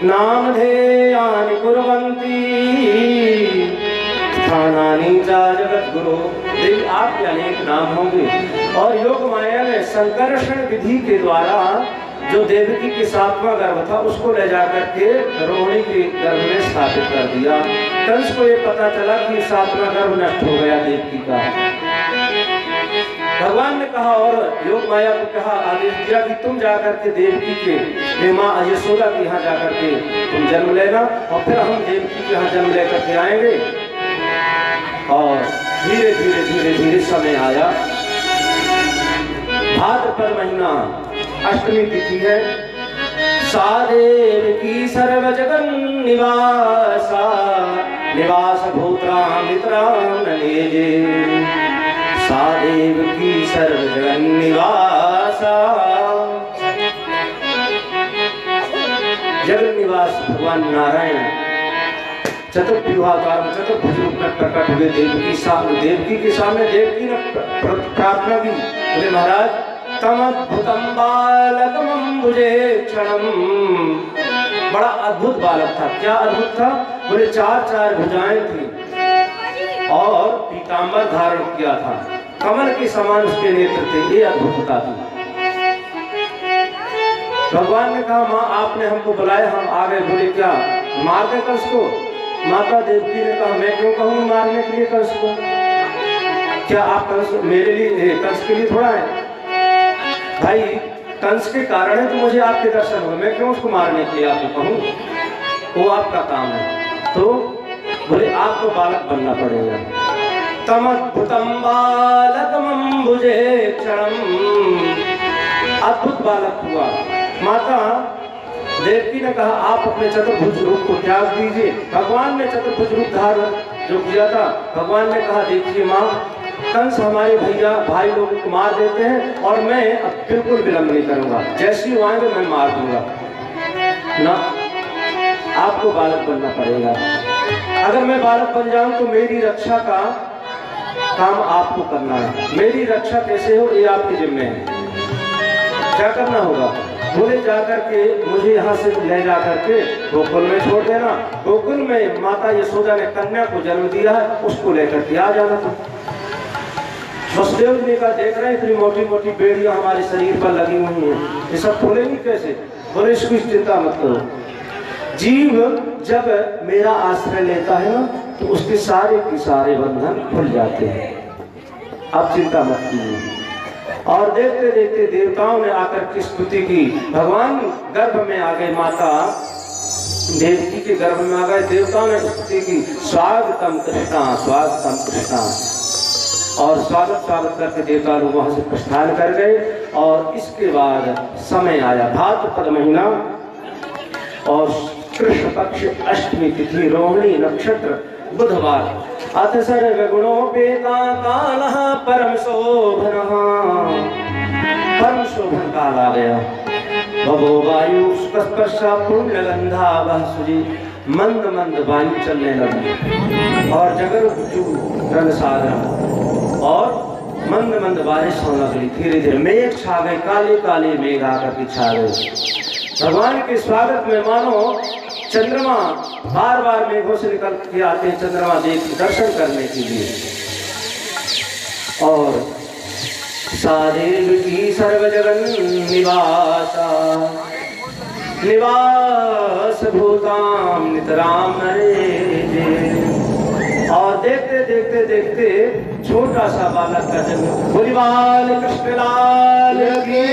नामधेयानि कुर्वन्ति स्थानानि च जगद्गुरो। देवी आपके अनेक नाम होंगे। और योग माया ने संकर्षण विधि के द्वारा जो देवकी के 7वां गर्भ था उसको ले जाकर के रोहिणी के गर्भ में स्थापित कर दिया। कंस को ये पता चला कि 7वां गर्भ नष्ट हो गया देवकी का। भगवान ने कहा और योग माया को कहा, आदेश दिया कि तुम जाकर के देवकी के माँ यशोदा के यहाँ जाकर के तुम जन्म लेना, और फिर हम देवकी के यहाँ जन्म लेकर के आएंगे। और धीरे धीरे धीरे धीरे समय आया, भाद्रपद महीना, अष्टमी तिथि है। सादेव की सर्व जगन निवासा निवास भूत्राम वितराम नलेजे। सादेव की सर्व जगन निवासा, जगन निवास पास भगवान नारायण चतुर्व्यूहाकार में चतुर्भुज रूप में प्रकट हुए। देवकी के सामने देवकी ने प्रार्थना की, बोले महाराज तम अद्भुतम बालकमंबुजे क्षणम। बड़ा अद्भुत बालक था। क्या अद्भुत था? बोले चार भुजाएं थी और पीतांबर धारण किया था, कमल के समान उसके नेत्र थे। ये अद्भुतता थी। भगवान ने कहा माँ आपने हमको बुलाया, हम आ गए। बोले क्या मार दे कंस को? माता देवकी ने कहा मैं क्यों कहूँ मारने के लिए कंस को? क्या आप कंस मेरे लिए कंस के लिए थोड़ा है भाई? कंस के कारण है तो मुझे आपके दर्शन हुए, मैं क्यों उसको मारने के लिए आपको कहूँ? वो आपका काम है। तो बोले आपको बालक बनना पड़ेगा। तमद्भुतम बालकमंबुजे क्षणम। अद्भुत बालक हुआ। माता देवकी ने कहा आप अपने चतुर्भुज रूप को त्याग दीजिए। भगवान ने चतुर्भुज रूप धारण जो किया था, भगवान ने कहा देखिए माँ कंस हमारे भाई लोगों को मार देते हैं और मैं अब बिल्कुल विलंब नहीं करूंगा, जैसी वो आएंगे मैं मार दूंगा ना। आपको बालक बनना पड़ेगा। अगर मैं बालक बन जाऊं तो मेरी रक्षा का काम आपको करना है। मेरी रक्षा कैसे हो ये आपके जिम्मे है। क्या करना होगा? बोले जाकर के मुझे यहाँ से ले जाकर के गोकुल में छोड़ देना। गोकुल में माता यशोदा ने कन्या को जन्म दिया है, उसको लेकर के आ जाना। तो वसुदेव जी का देख रहे हैं इतनी मोटी मोटी बेड़ियां हमारे शरीर पर लगी हुई हैं, ये सब खुलेंगी कैसे? बोले इसकी चिंता मत करो। जीव जब मेरा आश्रय लेता है ना तो उसके सारे के सारे बंधन खुल जाते हैं। आप चिंता मत कीजिए। और देखते देखते देवताओं ने आकर की स्तुति की। भगवान गर्भ में आ गए, माता देवकी के गर्भ में आ गए। देवताओं ने स्तुति की, स्वागतम कृष्णा स्वागतम कृष्णा। और स्वागत करके देवता लोग वहां से प्रस्थान कर गए। और इसके बाद समय आया भाद्रपद महीना और कृष्ण पक्ष अष्टमी तिथि, रोहिणी नक्षत्र, बुधवार। अथ सर्वगुणोपेता कालः परम शोभनः। परम शोभन काल आ गया। भवो वायु स्पर्शा पुण्यगंधा वह सुजी। मंद मंद वायु चलने लगी और जगर रंग सागर और मंद मंद बारिश होने लगी। धीरे धीरे मेघ छा गए, काले काले मेघ आकर के छा गए। भगवान के स्वागत में मानो चंद्रमा बार बार मेघों से निकल के आते हैं, चंद्रमा दर्शन करने के लिए। और सादेव की सर्व जगन निवास भूताम नितराम नरे। और देखते देखते देखते छोटा सा बालक का जन्म। बोली बाल कृष्ण लाल की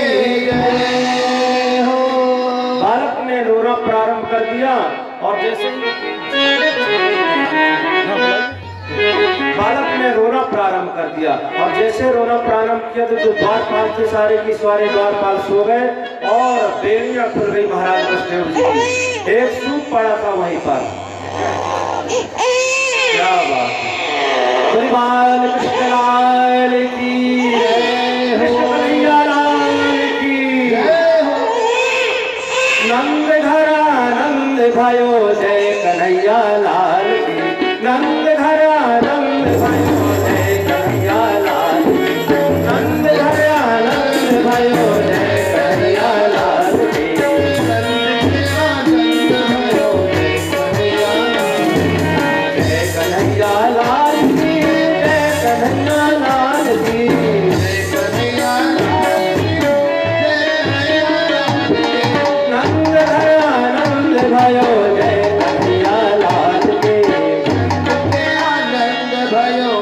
जय हो। बालक ने रोना प्रारंभ कर दिया और जैसे बालक ने रोना प्रारंभ कर दिया और जैसे रोना प्रारंभ किया तो जो द्वारपाल थे सारे के सारे द्वारपाल सो गए और बेड़ियां खुल गई महाराज वसुदेव जी की। एक सूप पड़ा था वहीं पर। क्या बात है। बाल कृष्ण लाल की जय हो, कन्हैया लाल की जय हो। नंद घरा नंद भयो जय कन्हैया लाल की। नंद घरा नंद भयो जय कन्हैया लाल की। नंद घरा नंद भयो जय कन्हैया लाल की। जय कन्हैया लाल की, जय कन्हैया लाल की, जय कन्हैया लाल की, जय कन्हैया लाल की। नंद घरा नंद भयो जय कन्हैया लाल की। नंद भयो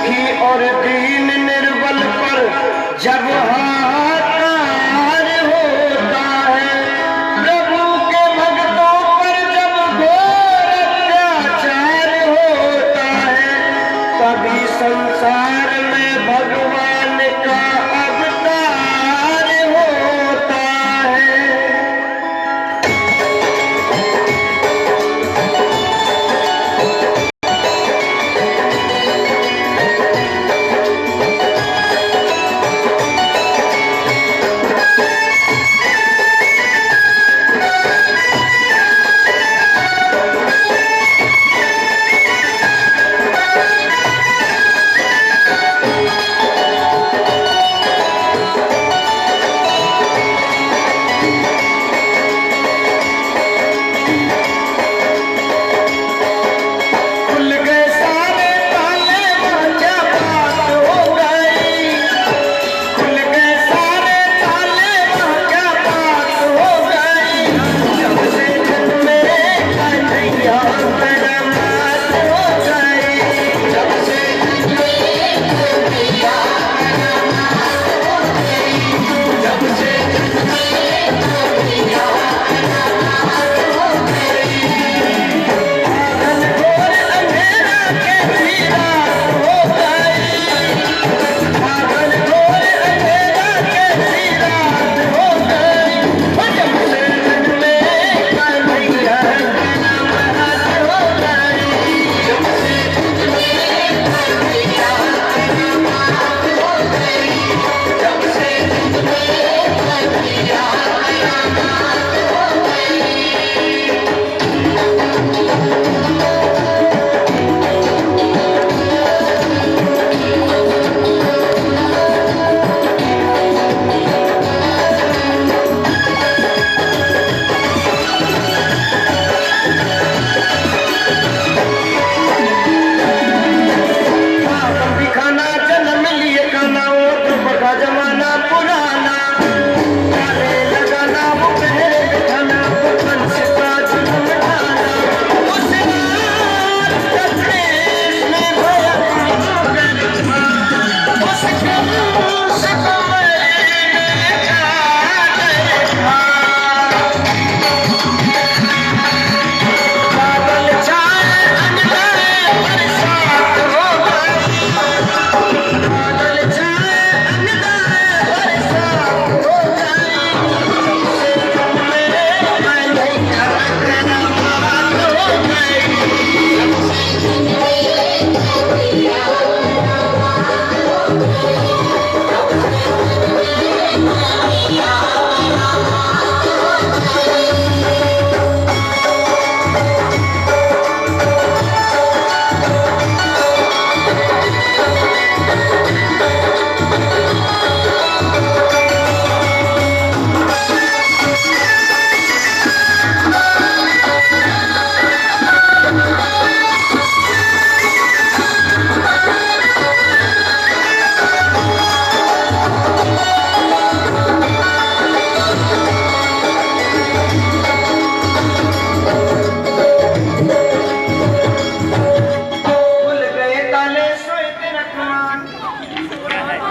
दुखी और दीन निर्बल पर जब हाहाकार होता है, प्रभु के भक्तों पर जब घोर अत्याचार होता है, तभी संसार में भगवान का अवतार होता है।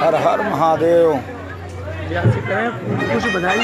हर हर महादेव। कुछ बधाई